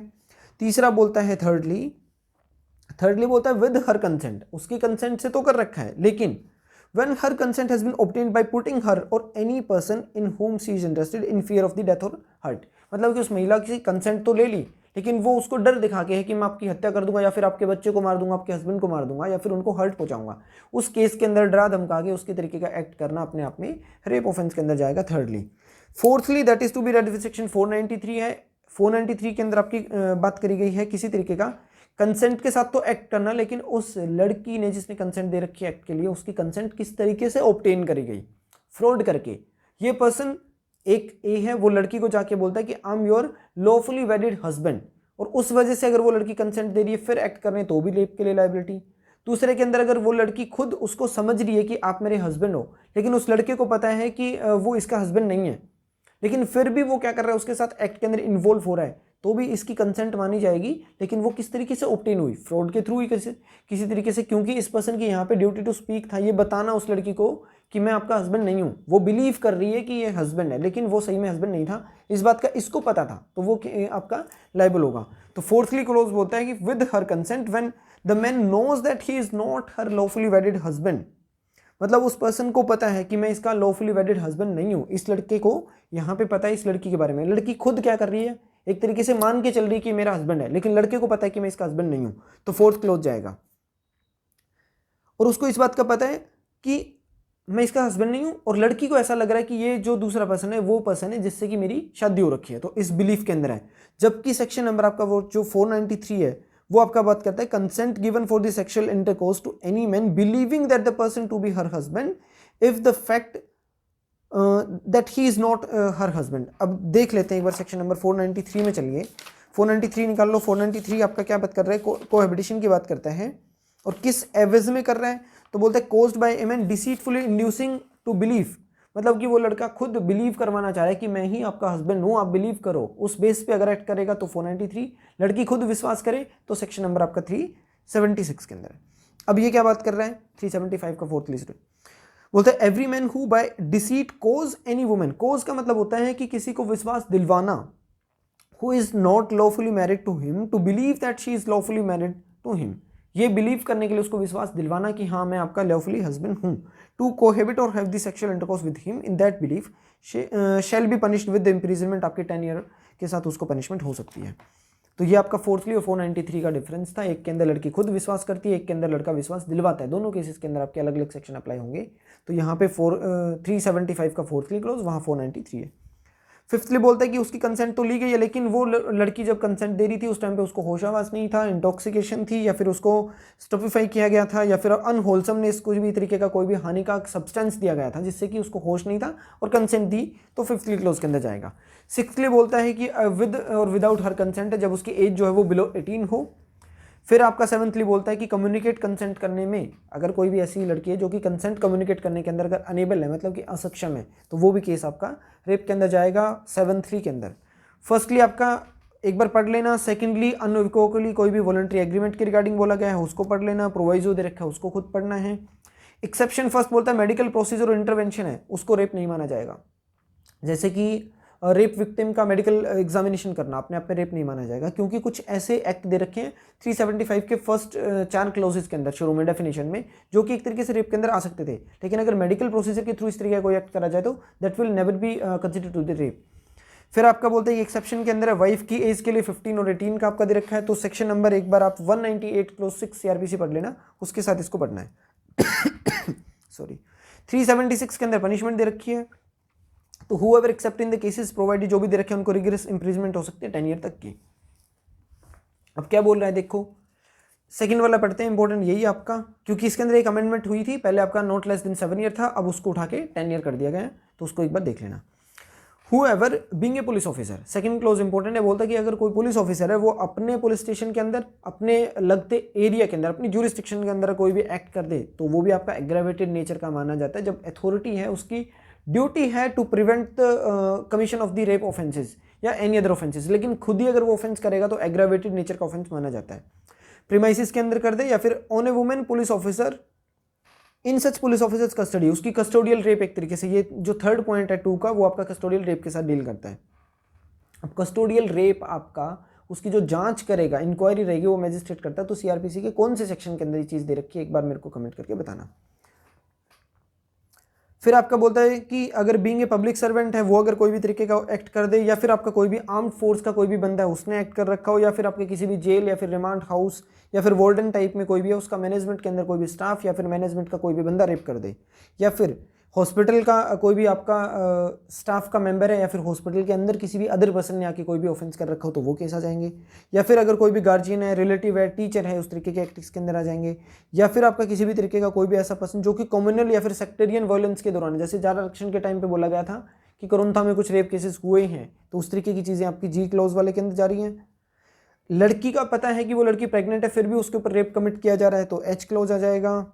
तीसरा बोलता है थर्डली बोलता है विद हर कंसेंट, उसकी कंसेंट से तो कर रखा है, लेकिन when her consent has been obtained by putting her or any person in whom she is interested in fear of the death or hurt, मतलब कि उस महिला की कंसेंट तो ले ली, लेकिन वो उसको डर दिखा के है कि मैं आपकी हत्या कर दूंगा या फिर आपके बच्चे को मार दूंगा, आपके हस्बैंड को मार दूंगा या फिर उनको हर्ट पहुंचाऊंगा, उस केस के अंदर डरा धमका के उसके तरीके का एक्ट करना अपने आप में रेप ऑफेंस के अंदर जाएगा। Thirdly fourthly that is to be read with section 493 है। 493 के अंदर आपकी बात करी गई है किसी तरीके का कंसेंट के साथ तो एक्ट करना, लेकिन उस लड़की ने जिसने कंसेंट दे रखी है एक्ट के लिए, उसकी कंसेंट किस तरीके से ऑब्टेन करी गई, फ्रॉड करके। ये पर्सन एक ए है, वो लड़की को जाके बोलता है कि I am your lawfully wedded husband, और उस वजह से अगर वो लड़की कंसेंट दे रही है फिर एक्ट करने तो भी रेप के लिए लायबिलिटी। दूसरे के अंदर अगर वो लड़की खुद उसको समझ रही है कि आप मेरे हस्बैंड हो, लेकिन उस लड़के को पता है कि वो इसका हस्बैंड नहीं है, लेकिन फिर भी वो क्या कर रहा है उसके साथ एक्ट के अंदर इन्वॉल्व हो रहा है, तो भी इसकी कंसेंट मानी जाएगी। लेकिन वो किस तरीके से ऑब्टेन हुई, फ्रॉड के थ्रू ही किसी तरीके से, क्योंकि इस पर्सन की यहाँ पे ड्यूटी टू स्पीक था, ये बताना उस लड़की को कि मैं आपका हस्बैंड नहीं हूँ। वो बिलीव कर रही है कि ये हस्बैंड है, लेकिन वो सही में हस्बैंड नहीं था, इस बात का इसको पता था, तो वो आपका लायबल होगा। तो फोर्थली क्लोज बोलता है कि with her consent when the man knows that he is not her lawfully wedded husband, मतलब उस पर्सन को पता है कि मैं इसका लॉफुली वेडिड हस्बैंड नहीं हूँ। इस लड़के को यहाँ पे पता है इस लड़की के बारे में, लड़की खुद क्या कर रही है, एक तरीके से मान के चल रही है कि मेरा हस्बैंड है, लेकिन लड़के को पता है कि मैं इसका हस्बैंड नहीं हूँ, तो फोर्थ क्लोज जाएगा। और उसको इस बात का पता है कि मैं इसका हस्बैंड नहीं हूँ, और लड़की को ऐसा लग रहा है कि ये जो दूसरा पर्सन है वो पर्सन है जिससे कि मेरी शादी हो रखी है, तो इस बिलीफ के अंदर है। जबकि सेक्शन नंबर आपका वो जो 493 है वो आपका बात करता है consent given for the sexual intercourse to any man believing that the person to be her husband if the fact that he is not her husband. अब देख लेते हैं एक बार सेक्शन नंबर 493 में चलिए, 493 निकाल लो। 493 आपका क्या बात कर रहा है, कोहैबिटेशन की बात करता है, और किस एवज में कर रहा है, तो बोलते हैं caused by a man deceitfully inducing to believe, मतलब कि वो लड़का खुद बिलीव करवाना चाह रहा है कि मैं ही आपका हस्बैंड हूँ, आप बिलीव करो, उस बेस पे अगर एक्ट करेगा तो 493, लड़की खुद विश्वास करे तो सेक्शन नंबर आपका 376 के अंदर है। अब ये क्या बात कर रहा है 375 का फोर्थ लिस्ट, बोलता है every man who by deceit cause any women, cause का मतलब होता है कि किसी को विश्वास दिलवाना, who is not lawfully married to him to believe that she is lawfully married to him, ये बिलीव करने के लिए उसको विश्वास दिलवाना कि हाँ मैं आपका लॉफुली हस्बैंड हूँ। टू कोहेबिट और have the sexual intercourse with him in that belief shall be punished with the imprisonment, आपके 10 ईयर के साथ उसको पनिशमेंट हो सकती है। तो ये आपका फोर्थली और 493 का डिफरेंस था, एक के अंदर लड़की खुद विश्वास करती है, एक के अंदर लड़का विश्वास दिलवाता है, दोनों केसेस के अंदर आपके अलग अलग सेक्शन अप्लाई होंगे। तो यहाँ पे 375 का फोर्थली क्लोज, वहाँ 493 है। फिफ्थली बोलता है कि उसकी कंसेंट तो ली गई है, लेकिन वो लड़की जब कंसेंट दे रही थी उस टाइम पे उसको होशावास नहीं था, इंटॉक्सिकेशन थी, या फिर उसको स्टफिफाई किया गया था, या फिर अनहोलसमनेस कुछ भी तरीके का कोई भी हानिकारक सब्सटेंस दिया गया था जिससे कि उसको होश नहीं था और कंसेंट दी, तो फिफ्थली क्लोज के अंदर जाएगा। सिक्सथली बोलता है कि विद और विदाउट हर कंसेंट है, जब उसकी एज जो है वो बिलो 18 हो। फिर आपका सेवंथली बोलता है कि कम्युनिकेट कंसेंट करने में, अगर कोई भी ऐसी लड़की है जो कि कंसेंट कम्युनिकेट करने के अंदर अगर अनेबल है, मतलब कि असक्षम है, तो वो भी केस आपका रेप के अंदर जाएगा 7(3) के अंदर। फर्स्टली आपका एक बार पढ़ लेना, सेकेंडली अनइक्वोकली कोई भी वॉलंटरी एग्रीमेंट के रिगार्डिंग बोला गया है उसको पढ़ लेना, प्रोवाइजो दे रखा है उसको खुद पढ़ना है। एक्सेप्शन फर्स्ट बोलता है मेडिकल प्रोसीजर और इंटरवेंशन है उसको रेप नहीं माना जाएगा, जैसे कि रेप विक्टिम का मेडिकल एग्जामिनेशन करना अपने आप में रेप नहीं माना जाएगा, क्योंकि कुछ ऐसे एक्ट दे रखे हैं 375 के फर्स्ट 4 क्लोजेस के अंदर शुरू में डेफिनेशन में, जो कि एक तरीके से रेप के अंदर आ सकते थे, लेकिन अगर मेडिकल प्रोसीजर के थ्रू इस तरीके का कोई एक्ट करा जाए तो that will never be considered to the rape. फिर आपका बोलते हैं एक्सेप्शन के अंदर है वाइफ की एज के लिए 15 और 18 का आपका दे रखा है, तो सेक्शन नंबर एक बार आप 198 क्लोज 6 CRPC पढ़ लेना, उसके साथ इसको पढ़ना है। सॉरी 376 के अंदर पनिशमेंट दे रखी है, तो whoever accept in the cases provided, जो भी दे रखे हैं उनको रिगरस इंप्रिजमेंट हो सकती है 10 ईयर तक की। अब क्या बोल रहा है देखो, सेकंड वाला पढ़ते हैं, इंपॉर्टेंट यही आपका, क्योंकि इसके अंदर एक अमेंडमेंट हुई थी, पहले आपका नॉट लेस देन 7 ईयर था, अब उसको उठा के 10 ईयर कर दिया गया है, तो उसको एक बार देख लेना। Whoever being a police officer, second close important है, बोलता है कि अगर कोई पुलिस ऑफिसर है वो अपने पुलिस स्टेशन के अंदर, अपने लगते एरिया के अंदर, अपनी ज्यूरिस्डिक्शन के अंदर कोई भी एक्ट कर दे तो वो भी आपका एग्रेवेटेड नेचर का माना जाता है। जब अथॉरिटी है उसकी ड्यूटी है to prevent the commission of the rape offences या एनी अदर ऑफेंसेस, लेकिन खुद ही अगर वो ऑफेंस करेगा तो एग्रेवेटेड नेचर का ऑफेंस माना जाता है। प्रीमाइसिस के अंदर कर दे या फिर on A women police officer in such police officers custody, उसकी कस्टोडियल रेप एक तरीके से, ये जो थर्ड पॉइंट है 2 का, वो आपका कस्टोडियल रेप के साथ डील करता है। अब कस्टोडियल रेप आपका, उसकी जो जांच करेगा, इंक्वायरी रहेगी, वो मैजिस्ट्रेट करता है। तो सीआरपीसी के कौन से सेक्शन के अंदर ये चीज़ दे रखी है, एक बार मेरे को कमेंट करके बताना। फिर आपका बोलता है कि अगर बीइंग ए पब्लिक सर्वेंट है वो अगर कोई भी तरीके का एक्ट कर दे, या फिर आपका कोई भी आर्म्ड फोर्स का कोई भी बंदा है उसने एक्ट कर रखा हो, या फिर आपके किसी भी जेल या फिर रिमांड हाउस या फिर वार्डन टाइप में कोई भी है, उसका मैनेजमेंट के अंदर कोई भी स्टाफ या फिर मैनेजमेंट का कोई भी बंदा रेप कर दे, या फिर हॉस्पिटल का कोई भी आपका स्टाफ का मेंबर है, या फिर हॉस्पिटल के अंदर किसी भी अदर पर्सन ने आके कोई भी ऑफेंस कर रखा हो तो वो केस आ जाएंगे, या फिर अगर कोई भी गार्जियन है, रिलेटिव है, टीचर है, उस तरीके के एक्ट्स के अंदर आ जाएंगे, या फिर आपका किसी भी तरीके का कोई भी ऐसा पर्सन जो कि कम्युनल या फिर सेक्टेरियन वायलेंस के दौरान, जैसे ज़्यादा इलेक्शन के टाइम पे बोला गया था कि कोरोना में कुछ रेप केसेस हुए हैं, तो उस तरीके की चीज़ें आपकी जी क्लॉज वाले के अंदर जा रही हैं। लड़की का पता है कि वो लड़की प्रेग्नेंट है फिर भी उसके ऊपर रेप कमिट किया जा रहा है तो एच क्लॉज आ जाएगा।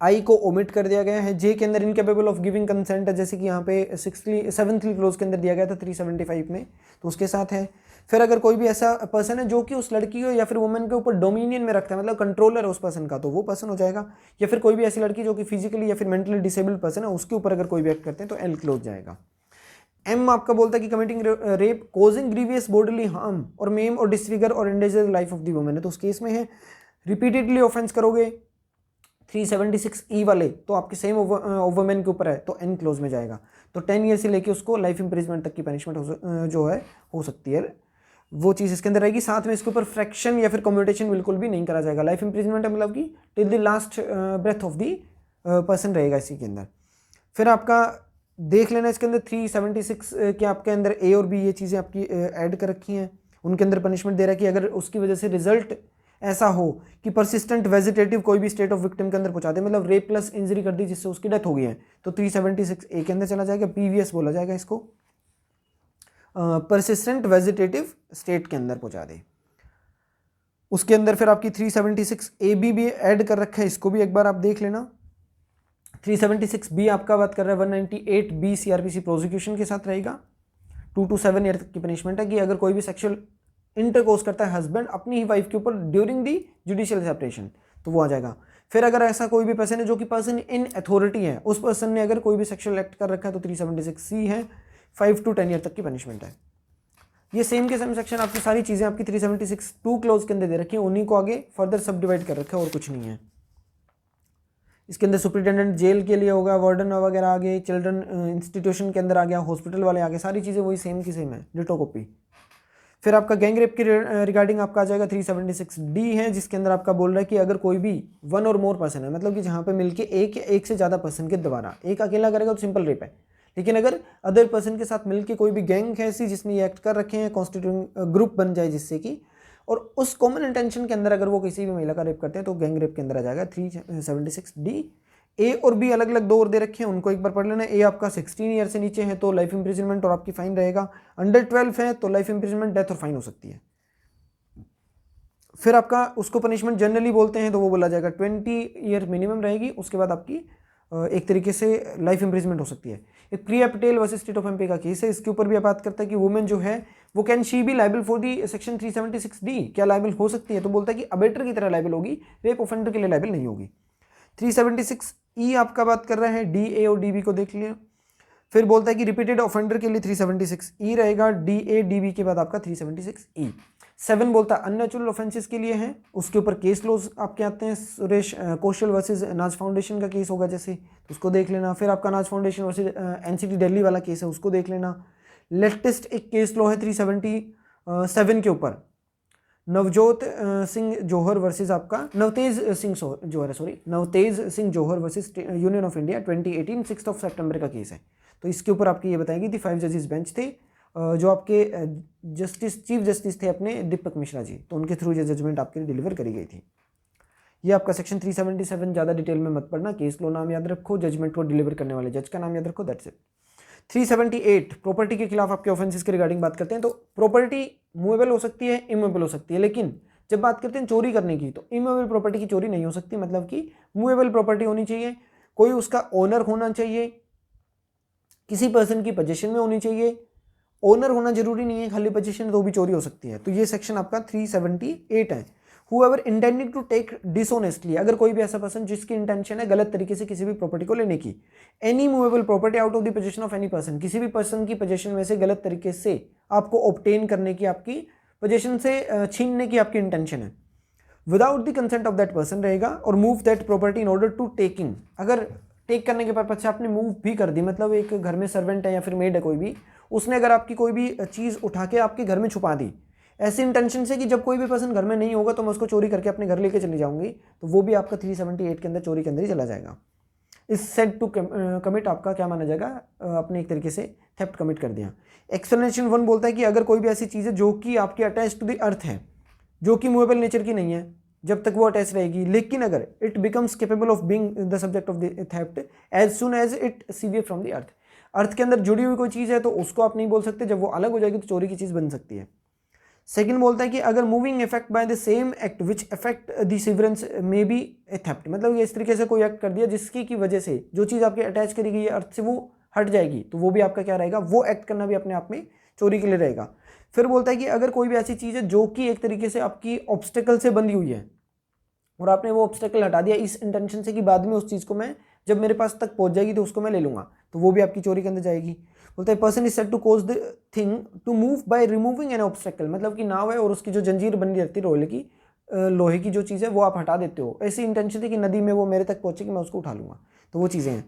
आई को ओमिट कर दिया गया है। जे के अंदर इनकेपेबल ऑफ गिविंग कंसेंट है, जैसे कि यहाँ पे 7th क्लोज के अंदर दिया गया था 375 में, तो उसके साथ है। फिर अगर कोई भी ऐसा पर्सन है जो कि उस लड़की को या फिर वुमेन के ऊपर डोमिनियन में रखता है, मतलब कंट्रोलर है उस पर्सन का, तो वो पर्सन हो जाएगा। या फिर कोई भी ऐसी लड़की जो कि फिजिकली या फिर मेंटली डिसेबल्ड पर्सन है, उसके ऊपर अगर कोई भी एक्ट करते हैं तो एल क्लोज जाएगा। एम आपका बोलता है कि committing rape causing grievous bodily harm or maim or disfigure or endanger life of the women है, तो उस केस में है रिपीटेडली ऑफेंस करोगे 376E वाले तो आपके सेम वुमेन के ऊपर है तो एन क्लोज में जाएगा। तो 10 ईयर से लेके उसको लाइफ इंप्रिजमेंट तक की पनिशमेंट जो है हो सकती है, वो चीज़ इसके अंदर रहेगी। साथ में इसके ऊपर फ्रैक्शन या फिर कम्यूटेशन बिल्कुल भी नहीं करा जाएगा। लाइफ इंप्रिजमेंट है मतलब कि till the last breath of the person रहेगा इसी के अंदर। फिर आपका देख लेना इसके अंदर 376 के आपके अंदर ए और बी ये चीज़ें आपकी ऐड कर रखी हैं, उनके अंदर पनिशमेंट दे रहा है कि अगर उसकी वजह से रिजल्ट ऐसा हो कि परसिस्टेंट वेजिटेटिव कोई भी स्टेट ऑफ विक्टिम के अंदर पहुंचा दे, मतलब रेप प्लस इंजरी कर दी जिससे उसकी डेथ हो गई है, तो 376A के अंदर चला जाएगा। पीवीएस बोला जाएगा इसको, परसिस्टेंट वेजिटेटिव स्टेट के अंदर पहुंचा दे। उसके अंदर फिर आपकी 376AB भी ऐड कर रखा है, इसको भी एक बार आप देख लेना। 376B आपका बात कर रहा है 198B सीआरपीसी प्रोसिक्यूशन के साथ रहेगा। 2 to 7 ईयर तक की पनिशमेंट है कि अगर कोई भी सेक्सुअल इंटरकोर्स करता है हस्बैंड अपनी ही वाइफ के ऊपर ड्यूरिंग दी जुडिशियल सेपरेशन, तो वो आ जाएगा। फिर अगर ऐसा कोई भी पर्सन है जो कि पर्सन इन अथॉरिटी है, उस पर्सन ने अगर कोई भी सेक्सुअल एक्ट कर रखा है तो 376C है, 5 to 10 ईयर तक की पनिशमेंट है। ये सेम के सेम सेक्शन आपकी सारी चीज़ें आपकी 376 2 क्लोज के अंदर दे रखी है, उन्हीं को आगे फर्दर सब डिवाइड कर रखा है और कुछ नहीं है। इसके अंदर सुपरिटेंडेंट जेल के लिए होगा, वार्डन वगैरह आ गए, चिल्ड्रन इंस्टीट्यूशन के अंदर आ गया, हॉस्पिटल वाले आ गए, सारी चीज़ें वही सेम की सेम है, डिटो कॉपी। फिर आपका गैंग रेप के रिगार्डिंग आपका आ जाएगा 376D है, जिसके अंदर आपका बोल रहा है कि अगर कोई भी 1 और मोर पर्सन है, मतलब कि जहाँ पे मिलके एक से ज़्यादा पर्सन के द्वारा, एक अकेला करेगा तो सिंपल रेप है, लेकिन अगर अदर पर्सन के साथ मिलके कोई भी गैंग है ऐसी जिसने ये एक्ट कर रखे हैं, कॉन्स्टिट्यूटिंग ग्रुप बन जाए जिससे कि, और उस कॉमन इंटेंशन के अंदर अगर वो किसी भी महिला का रेप करते हैं तो गैंग रेप के अंदर आ जाएगा 376D। ए और बी अलग अलग 2 और दे रखे हैं, उनको एक बार पढ़ लेना। ए आपका 16 ईयर से नीचे है तो लाइफ इंप्रिजनमेंट और आपकी फाइन रहेगा, अंडर 12 है तो लाइफ इंप्रिजनमेंट, डेथ और फाइन हो सकती है। फिर आपका उसको पनिशमेंट जनरली बोलते हैं तो वो बोला जाएगा 20 ईयर मिनिमम रहेगी, उसके बाद आपकी एक तरीके से लाइफ इंप्रिजमेंट हो सकती है। एक Priya Patel versus state of MP का केस है, इसके ऊपर भी बात करता है कि वुमेन जो है वो can she be liable for the section 376D, क्या लाइबल हो सकती है, तो बोलता है कि अबेटर की तरह लाइबल होगी, रेप ऑफेंडर के लिए लाइबल नहीं होगी। 376E आपका बात कर रहा है, DA और DB को देख लिया। फिर बोलता है कि रिपीटेड ऑफेंडर के लिए 376E रहेगा, DA DB के बाद आपका 376E। 7 बोलता है अननेचुरल ऑफेंसेस के लिए है, उसके ऊपर केस लॉज आपके आते हैं, सुरेश कौशल वर्सेस नाज फाउंडेशन का केस होगा जैसे, तो उसको देख लेना। फिर आपका नाज फाउंडेशन वर्सेस NCT दिल्ली वाला केस है, उसको देख लेना। लेटेस्ट एक केस लॉ है 377 के ऊपर, नवजोत सिंह जौहर वर्सेस आपका नवतेज सिंह जौहर वर्सेस यूनियन ऑफ इंडिया 2018 6 सितंबर का केस है, तो इसके ऊपर आपकी ये बताएगी थी 5 जजेस बेंच थे जो आपके चीफ जस्टिस थे अपने दीपक मिश्रा जी, तो उनके थ्रू ये जजमेंट आपके लिए डिलीवर करी गई थी। ये आपका सेक्शन 377 ज़्यादा डिटेल में मत पढ़ना, केस लो नाम याद रखो, जजमेंट को डिलीवर करने वाले जज का नाम याद रखो, दैट्स इट। 378 प्रॉपर्टी के खिलाफ आपके ऑफेंसेस के रिगार्डिंग बात करते हैं। तो प्रॉपर्टी मूवेबल हो सकती है, इमूवेबल हो सकती है, लेकिन जब बात करते हैं चोरी करने की तो इमूवेबल प्रॉपर्टी की चोरी नहीं हो सकती, मतलब कि मूवेबल प्रॉपर्टी होनी चाहिए, कोई उसका ओनर होना चाहिए, किसी पर्सन की पोजीशन में होनी चाहिए, ओनर होना जरूरी नहीं है, खाली पोजीशन तो भी चोरी हो सकती है। तो ये सेक्शन आपका 378 है। Whoever intending to take dishonestly, अगर कोई भी ऐसा पर्सन जिसकी इंटेंशन है गलत तरीके से किसी भी प्रॉपर्टी को लेने की, any movable property out of the position of any person, किसी भी पर्सन की पोजीशन में से गलत तरीके से आपको ऑब्टेन करने की, आपकी पोजीशन से छीनने की आपकी इंटेंशन है, without the consent of that person रहेगा, और move that property in order to taking, अगर टेक करने के पर्पज से आपने मूव भी कर दी, मतलब एक घर में सर्वेंट है या फिर मेड है कोई भी, उसने अगर आपकी कोई भी चीज़ उठा के आपके घर में छुपा दी ऐसी इंटेंशन से कि जब कोई भी पर्सन घर में नहीं होगा तो मैं उसको चोरी करके अपने घर लेके चली जाऊंगी, तो वो भी आपका 378 के अंदर चोरी के अंदर ही चला जाएगा। इस सेट टू कमिट आपका क्या माना जाएगा, अपने एक तरीके से थेफ्ट कमिट कर दिया। एक्सप्लेनेशन 1 बोलता है कि अगर कोई भी ऐसी चीज़ है जो कि आपकी अटैच टू द अर्थ है, जो कि मूवेबल नेचर की नहीं है, जब तक वो अटैच रहेगी, लेकिन अगर it becomes capable of being the subject of the theft as soon as it sever from the earth, earth के अंदर जुड़ी हुई कोई चीज़ है तो उसको आप नहीं बोल सकते, जब वो अलग हो जाएगी तो चोरी की चीज़ बन सकती है। सेकंड बोलता है कि अगर moving effect by the same act which effect the severance may be a theft, मतलब ये इस तरीके से कोई एक्ट कर दिया जिसकी की वजह से जो चीज़ आपके अटैच करी गई है अर्थ से वो हट जाएगी, तो वो भी आपका क्या रहेगा, वो एक्ट करना भी अपने आप में चोरी के लिए रहेगा। फिर बोलता है कि अगर कोई भी ऐसी चीज़ है जो कि एक तरीके से आपकी ऑब्स्टेकल से बंधी हुई है और आपने वो ऑब्स्टेकल हटा दिया इस इंटेंशन से कि बाद में उस चीज़ को मैं जब मेरे पास तक पहुंच जाएगी तो उसको मैं ले लूँगा, तो वो भी आपकी चोरी के अंदर जाएगी। बोलता है person is said to cause the thing to move by removing an obstacle, मतलब कि नाव है और उसकी जो जंजीर बनी रहती है लोहे की जो चीज़ है वो आप हटा देते हो, ऐसी इंटेंशन थी कि नदी में वो मेरे तक पहुंचेगी मैं उसको उठा लूँगा, तो वो चीज़ें हैं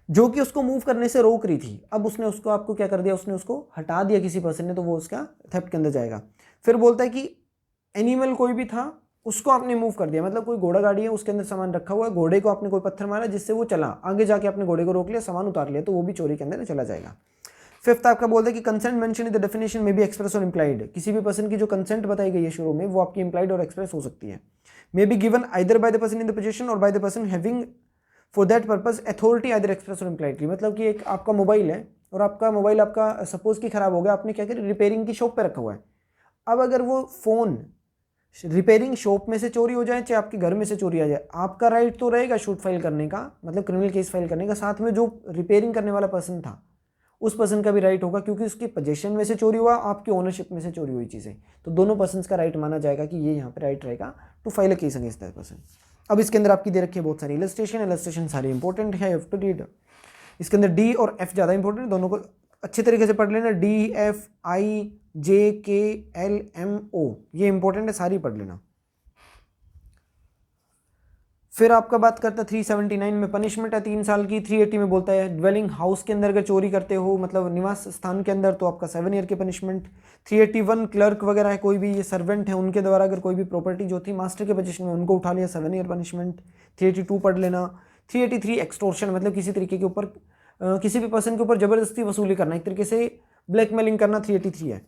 जो कि उसको मूव करने से रोक रही थी, अब उसने उसको आपको क्या कर दिया, उसने उसको हटा दिया किसी पर्सन ने, तो वो उसका थेफ्ट के अंदर जाएगा। फिर बोलता है कि एनिमल कोई भी था उसको आपने मूव कर दिया, मतलब कोई घोड़ा गाड़ी है उसके अंदर सामान रखा हुआ है, घोड़े को आपने कोई पत्थर मारा जिससे वो चला, आगे जाके आपने घोड़े को रोक लिया, सामान उतार लिया, तो वो भी चोरी के अंदर चला जाएगा। फिफ्थ आपका बोलते हैं कि consent mention in the definition में भी एक्सप्रेस और इंप्लाइड, किसी भी पर्सन की जो कंसेंट बताई गई है शुरू में वो आपकी इंप्लाइड और एक्सप्रेस हो सकती है। May be given either by the person in the possession or by the person having for that purpose authority either express or impliedly, मतलब कि एक आपका मोबाइल है और आपका मोबाइल आपका सपोज कि खराब हो गया, आपने क्या किया रिपेयरिंग की शॉप पे रखा हुआ है, अब अगर वो फ़ोन रिपेयरिंग शॉप में से चोरी हो जाए चाहे आपके घर में से चोरी आ जाए, आपका राइट तो रहेगा शूट फाइल करने का, मतलब क्रिमिनल केस फाइल करने का, साथ में जो रिपेयरिंग करने वाला पर्सन था उस पर्सन का भी राइट होगा, क्योंकि उसकी पोजीशन में से चोरी हुआ, आपकी ओनरशिप में से चोरी हुई चीज़ें, तो दोनों पर्सन का राइट माना जाएगा कि ये यहाँ पे राइट रहेगा to file a case against that person. अब इसके अंदर आपकी दे रखी है बहुत सारी इलस्ट्रेशन सारी इंपॉर्टेंट है, हैव टू रीड। इसके अंदर डी और एफ ज़्यादा इंपॉर्टेंट है, दोनों को अच्छे तरीके से पढ़ लेना, डी एफ आई जे के एल एम ओ ये इंपॉर्टेंट है, सारी पढ़ लेना। फिर आपका बात करता है 379 में पनिशमेंट है 3 साल की। 380 में बोलता है ड्वेलिंग हाउस के अंदर अगर चोरी करते हो, मतलब निवास स्थान के अंदर, तो आपका 7 ईयर की पनिशमेंट। 381 क्लर्क वगैरह है, कोई भी ये सर्वेंट है, उनके द्वारा अगर कोई भी प्रॉपर्टी जो थी मास्टर के पोजीशन में उनको उठा लिया, 7 ईयर पनिशमेंट। 382 पढ़ लेना। 383 एक्सटोर्शन, मतलब किसी तरीके के ऊपर किसी भी पर्सन के ऊपर जबरदस्ती वसूली करना, एक तरीके से ब्लैकमेलिंग करना, 383 है।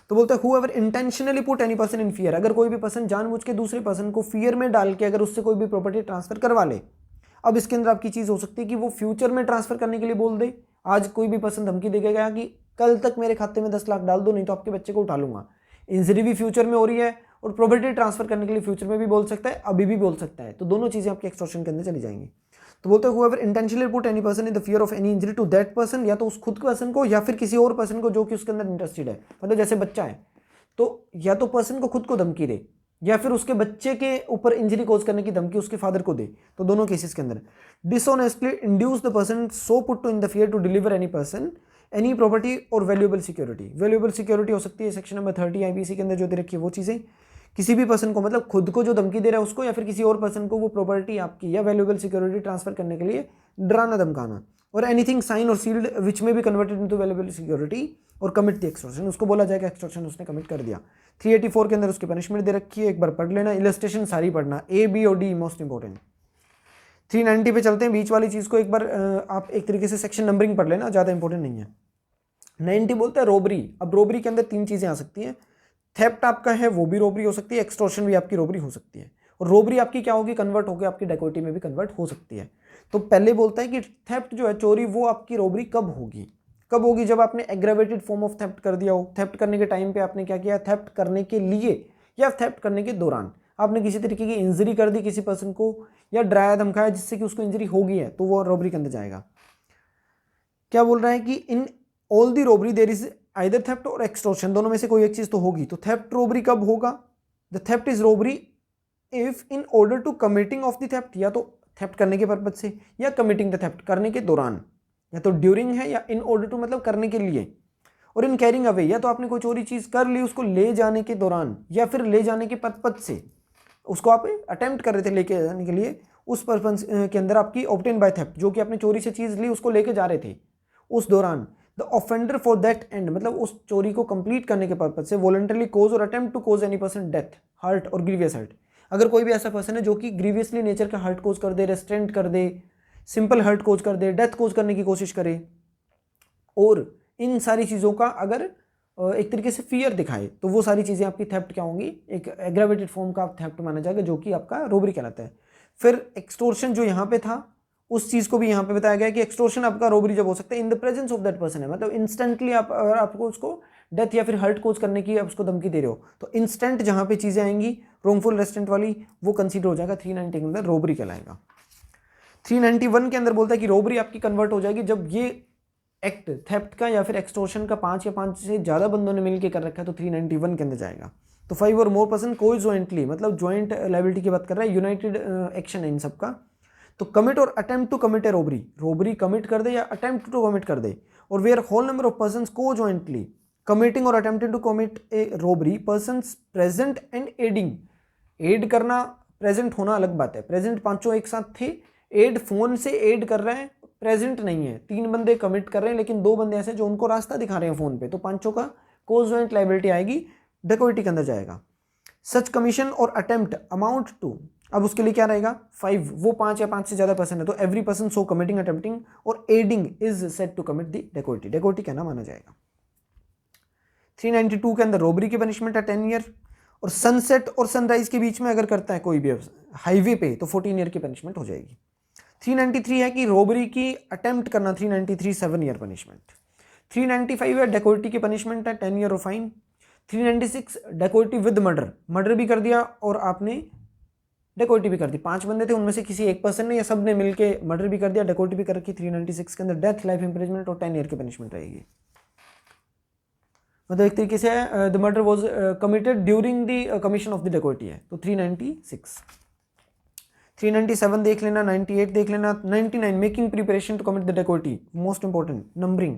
तो बोलता है whoever intentionally put any person in fear, अगर कोई भी पर्सन जानबूझ के दूसरे पर्सन को फियर में डाल के अगर उससे कोई भी प्रॉपर्टी ट्रांसफर करवा ले। अब इसके अंदर आपकी चीज़ हो सकती है कि वो फ्यूचर में ट्रांसफर करने के लिए बोल दे, आज कोई भी पर्सन धमकी देगा कि कल तक मेरे खाते में 10 लाख डाल दो, नहीं तो आपके बच्चे को उठा लूंगा। इंजरी भी फ्यूचर में हो रही है और प्रॉपर्टी ट्रांसफर करने के लिए फ्यूचर में भी बोल सकता है, अभी भी बोल सकता है, तो दोनों चीज़ें आपके एक्सटॉर्शन के अंदर चली जाएंगी। तो बोलते हैं whoever intentionally put any person in the fear of any injury to that person, या तो उस खुद पर्सन को या फिर किसी और पर्सन को जो कि उसके अंदर इंटरेस्टेड है, मतलब जैसे बच्चा है तो या तो पर्सन को खुद को धमकी दे या फिर उसके बच्चे के ऊपर इंजरी कॉज करने की धमकी उसके फादर को दे, तो दोनों केसेस के अंदर dishonestly induce the person so put to in the fear to deliver any person any property और वैल्यूएबल सिक्योरिटी। वैल्यूएबल सिक्योरिटी हो सकती है सेक्शन नंबर 30 आईपीसी के अंदर जो दे रखी है वो चीज़ें, किसी भी पर्सन को, मतलब खुद को जो धमकी दे रहा है उसको या फिर किसी और पर्सन को वो प्रॉपर्टी आपकी या वैल्यूएबल सिक्योरिटी ट्रांसफर करने के लिए डराना धमकाना। और एनीथिंग साइन और सील्ड विच में भी कन्वर्टेड इनटू वैल्यूएबल सिक्योरिटी और कमिट द एक्सटॉर्शन, उसको बोला जाएगा एक्सटॉर्शन उसने कमिट कर दिया। 384 के अंदर उसकी पनिशमेंट दे रखी है, एक बार पढ़ लेना। इलस्ट्रेशन सारी पढ़ना, ए बी और डी मोस्ट इंपॉर्टेंट। 390 पे चलते हैं। बीच वाली चीज़ को एक बार आप एक तरीके से सेक्शन नंबरिंग पढ़ लेना, ज़्यादा इंपॉर्टेंट नहीं है। 90 बोलता है रोबरी। अब रोबरी के अंदर 3 चीज़ें आ सकती हैं। थेफ्ट आपका है वो भी रोबरी हो सकती है, एक्सटॉर्शन भी आपकी रोबरी हो सकती है, और रोबरी आपकी क्या होगी, कन्वर्ट होकर आपकी डकैती में भी कन्वर्ट हो सकती है। तो पहले बोलता है कि थेफ्ट जो है, चोरी, वो आपकी रोबरी कब होगी? कब होगी? जब आपने एग्रेवेटेड फॉर्म ऑफ थेफ्ट कर दिया हो। थेफ्ट करने के टाइम पे आपने क्या किया? थेफ्ट करने के लिए या थेफ्ट करने के दौरान आपने किसी तरीके की इंजरी कर दी किसी पर्सन को, या डराया धमकाया जिससे कि उसको इंजरी हो गई है, तो वो रोबरी के अंदर जाएगा। क्या बोल रहा है कि in all the robbery there is either theft और एक्सटॉर्शन, दोनों में से कोई एक चीज तो होगी। तो थेफ्ट रोबरी कब होगा? The theft is robbery if in order to committing of the theft, या तो थेफ्ट करने के पर्पज से, या कमिटिंग द थेफ्ट, करने के दौरान, या तो ड्यूरिंग है, या इन ऑर्डर टू मतलब करने के लिए, और इन कैरिंग अवे, या तो आपने कोई चोरी चीज कर ली उसको ले जाने के दौरान, या फिर ले जाने के पर्पज से उसको आप अटेम्प्ट कर रहे थे लेके जाने के लिए, उस पर्पज के अंदर आपकी ऑब्टेन बाय थेफ्ट, जो कि आपने चोरी से चीज ली उसको लेके जा रहे थे, उस दौरान the offender for that and, मतलब उस चोरी को कंप्लीट करने के पर्पज से, वॉलंटरली कोज और attempt to cause any person death, hurt और ग्रीवियस हर्ट। अगर कोई भी ऐसा पर्सन है जो कि ग्रीवियसली नेचर का हर्ट कोज कर दे, रेस्ट्रेंट कर दे, सिंपल हर्ट कोज कर दे, डेथ कोज करने की कोशिश करे, और इन सारी चीज़ों का अगर एक तरीके से फियर दिखाए, तो वो सारी चीज़ें आपकी थेफ्ट क्या होंगी? एक एग्रावेटेड फॉर्म का थेफ्ट माना जाएगा, जो कि आपका रोबरी कहलाता है। फिर एक्सटोर्शन जो यहाँ पे था, उस चीज़ को भी यहाँ पे बताया गया कि एक्सटोर्शन आपका रोबरी जब हो सकता है in the presence of that person है, मतलब इंस्टेंटली आप अगर आपको उसको डेथ या फिर हर्ट कोज करने की आप उसको धमकी दे रहे हो, तो इंस्टेंट जहाँ पे चीज़ें आएंगी रोंगफुल रेस्टेंट वाली, वो कंसीडर हो जाएगा 390 के अंदर रोबरी कहलाएगा। 391 के अंदर बोलता है कि रोबरी आपकी कन्वर्ट हो जाएगी जब ये एक्ट थेफ्ट का या फिर एक्सटोर्शन का 5 या 5 से ज़्यादा बंदों ने मिलकर कर रखा है, तो 391 के अंदर जाएगा। तो 5 और मोर पर्सन कोई जॉइंटली, मतलब जॉइंट लायबिलिटी की बात कर रहा है, यूनाइटेड एक्शन है इन सबका। तो कमिट और attempt to commit a robbery, robbery commit कर दे या अटेम्प्ट टू कमिट कर दे, और where whole number of persons को जॉइंटली कमिटिंग और attempting to commit a robbery, persons present and aiding, aid करना प्रेजेंट होना अलग बात है, प्रेजेंट पांचों एक साथ थे, एड फोन से एड कर रहे हैं, प्रेजेंट नहीं है, 3 बंदे कमिट कर रहे हैं लेकिन 2 बंदे ऐसे जो उनको रास्ता दिखा रहे हैं फोन पे, तो पांचों का को जॉइंट लायबिलिटी आएगी, डेकोइटी के अंदर जाएगा। सच कमीशन और अटेम्प्ट अमाउंट टू, अब उसके लिए क्या रहेगा? 5, वो 5 या 5 से ज्यादा पर्सन है, तो every person so committing, attempting or aiding is said to commit the dacoity, dacoity कहना माना जाएगा। 392 के अंदर रोबरी की पनिशमेंट है 10 ईयर, और सनसेट और सनराइज के बीच में अगर करता है कोई भी हाईवे पे, तो 14 ईयर की पनिशमेंट हो जाएगी। 393 है कि रोबरी की अटेम्प्ट करना, 393 7 ईयर पनिशमेंट। 395 है डेकोइटी की पनिशमेंट है 10 ईयर और fine. 396 dacoity with murder, murder भी कर दिया और आपने डेकोइटी भी कर दी, 5 बंदे थे उनमें से किसी एक पर्सन ने या सब ने मिलकर मर्डर भी कर दिया, डेकोइटी भी कर रखी। 396 के अंदर डेथ, लाइफ इंप्रिजमेंट और 10 ईयर की पनिशमेंट रहेगी। मतलब एक तरीके से the murder was committed during the commission of the dacoity है, तो 396। 397 देख लेना, 98 देख लेना, 99 making preparation to commit the dacoity, most important. Numbering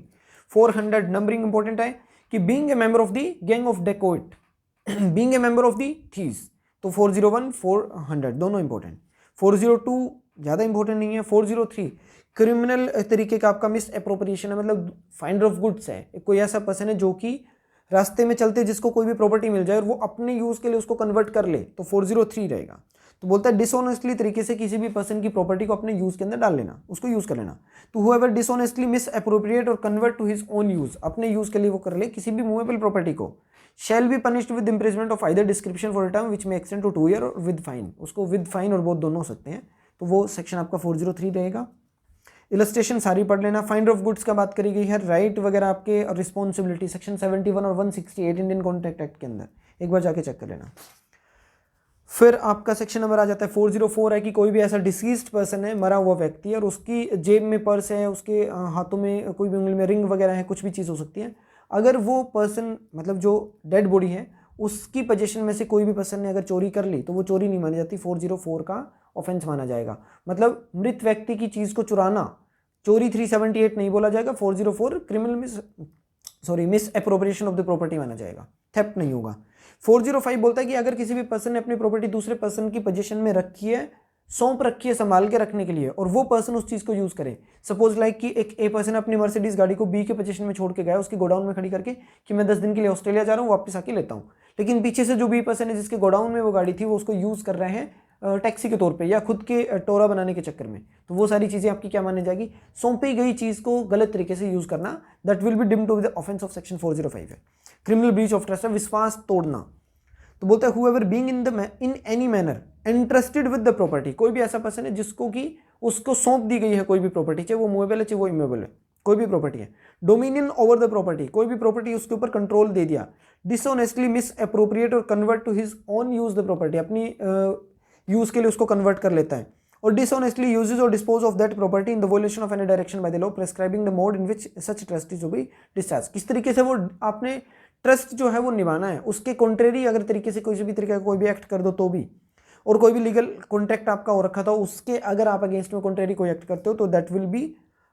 400, numbering important है कि being a member of the gang of dacoit, being a member of the thieves, तो 401 400 दोनों इंपॉर्टेंट। 402 ज़्यादा इंपॉर्टेंट नहीं है। 403 क्रिमिनल तरीके का आपका मिस अप्रोप्रिएशन है, मतलब फाइंडर ऑफ गुड्स है, कोई ऐसा पर्सन है जो कि रास्ते में चलते जिसको कोई भी प्रॉपर्टी मिल जाए और वो अपने यूज़ के लिए उसको कन्वर्ट कर ले, तो 403 रहेगा। तो बोलता है डिसऑनेस्टली तरीके से किसी भी पर्सन की प्रॉपर्टी को अपने यूज़ के अंदर डाल लेना, उसको यूज़ कर लेना। तो हुएवर डिसऑनेस्टली मिस अप्रोप्रिएट और convert to his own use, अपने यूज़ के लिए वो कर ले किसी भी मूवेबल प्रॉपर्टी को, shall be punished with imprisonment of either description for a term विच में एक्सटेंड टू 2 ईयर और विद फाइन, उसको विद फाइन और बोथ दोनों हो सकते हैं, तो वो सेक्शन आपका 403 रहेगा। इलस्ट्रेशन सारी पढ़ लेना। फाइंडर ऑफ गुड्स का बात करी गई है, राइट वगैरह आपके और रिस्पॉन्सिबिलिटी सेक्शन 71 और 168 इंडियन कॉन्ट्रैक्ट एक्ट के अंदर, एक बार जाके चेक कर लेना। फिर आपका सेक्शन नंबर आ जाता है 404 है कि कोई भी ऐसा डिसीज्ड पर्सन है, मरा हुआ व्यक्ति है, और उसकी जेब में पर्स है, उसके हाथों में कोई भी उंगली में रिंग वगैरह है, कुछ भी चीज़ हो सकती है, अगर वो पर्सन मतलब जो डेड बॉडी है उसकी पोजीशन में से कोई भी पर्सन ने अगर चोरी कर ली तो वो चोरी नहीं मानी जाती, 404 का ऑफेंस माना जाएगा। मतलब मृत व्यक्ति की चीज़ को चुराना, चोरी 378 नहीं बोला जाएगा, 404 criminal miss appropriation of the property माना जाएगा, थेफ्ट नहीं होगा। 405 बोलता है कि अगर किसी भी पर्सन ने अपनी प्रॉपर्टी दूसरे पर्सन की पोजीशन में रखी है, सौंप रखी है संभाल के रखने के लिए, और वो पर्सन उस चीज़ को यूज़ करे, सपोज लाइक कि एक ए पर्सन अपनी मर्सिडीज गाड़ी को बी के पोजीशन में छोड़ के गया, उसके गोडाउन में खड़ी करके कि मैं 10 दिन के लिए ऑस्ट्रेलिया जा रहा हूँ, वापस आके लेता हूँ, लेकिन पीछे से जो बी पर्सन है जिसके गोडाउन में वो गाड़ी थी वो उसको यूज़ कर रहे हैं टैक्सी के तौर पे या खुद के टोरा बनाने के चक्कर में, तो वो सारी चीज़ें आपकी क्या मानी जाएगी, सौंपी गई चीज़ को गलत तरीके से यूज़ करना, that will be deemed to be the offence of section 405 है। क्रिमिनल ब्रीच ऑफ ट्रस्ट है विश्वास तोड़ना। तो बोलता है whoever being in any manner entrusted with the property, कोई भी ऐसा पर्सन है जिसको कि उसको सौंप दी गई है कोई भी प्रॉपर्टी, चाहे वो मूवेबल है चाहे वो इमूवेबल है, कोई भी प्रॉपर्टी है। डोमिनियन ओवर द प्रॉपर्टी, कोई भी प्रॉपर्टी उसके ऊपर कंट्रोल दे दिया। डिसऑनेस्टली मिस अप्रोप्रिएट और convert to his own use the property, अपनी यूज के लिए उसको कन्वर्ट कर लेता है। Or dishonestly uses or dispose of that property in the violation of any direction by the law prescribing the mode in which such trust is to be discharge, किस तरीके से वो आपने ट्रस्ट जो है वो निभाना है, उसके कॉन्ट्रेरी अगर तरीके से कोई भी तरीके का कोई भी एक्ट कर दो तो भी, और कोई भी लीगल कॉन्ट्रैक्ट आपका हो रखा था उसके अगर आप अगेंस्ट में कॉन्ट्रेरी कोई एक्ट करते हो तो that will B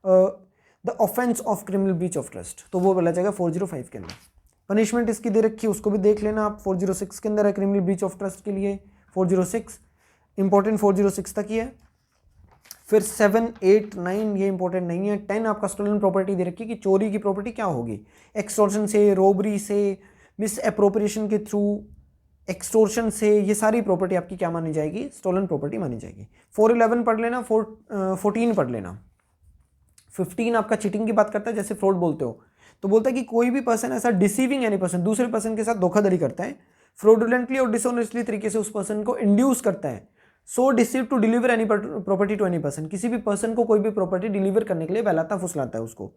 the offence of criminal breach of trust, तो वो बोला जाएगा 405 के अंदर। पनिशमेंट इसकी दे रखी है उसको भी देख लेना आप, 406 के अंदर है क्रिमिनल ब्रीच ऑफ ट्रस्ट के लिए 406 इंपॉर्टेंट 406 तक ही है। फिर 7, 8, 9 ये इंपॉर्टेंट नहीं है। 10 आपका स्टोलन प्रॉपर्टी दे रखी है कि चोरी की प्रॉपर्टी क्या होगी, एक्सटॉर्शन से, रोबरी से, मिस अप्रोप्रिएशन के थ्रू, एक्सटोर्शन से, ये सारी प्रॉपर्टी आपकी क्या मानी जाएगी, स्टोलन प्रॉपर्टी मानी जाएगी। 411 पढ़ लेना, 14 पढ़ लेना। 15 आपका चीटिंग की बात करता है, जैसे फ्रॉड बोलते हो, तो बोलता है कि कोई भी पर्सन ऐसा डिसीविंग एनी पर्सन, दूसरे पर्सन के साथ धोखाधड़ी करता है, फ्रॉडुलेंटली और डिसऑनेस्टली तरीके से उस पर्सन को इंड्यूस करता है, so deceive to deliver any property to any person, किसी भी पर्सन को कोई भी प्रॉपर्टी डिलीवर करने के लिए बहलाता फुसलाता है उसको,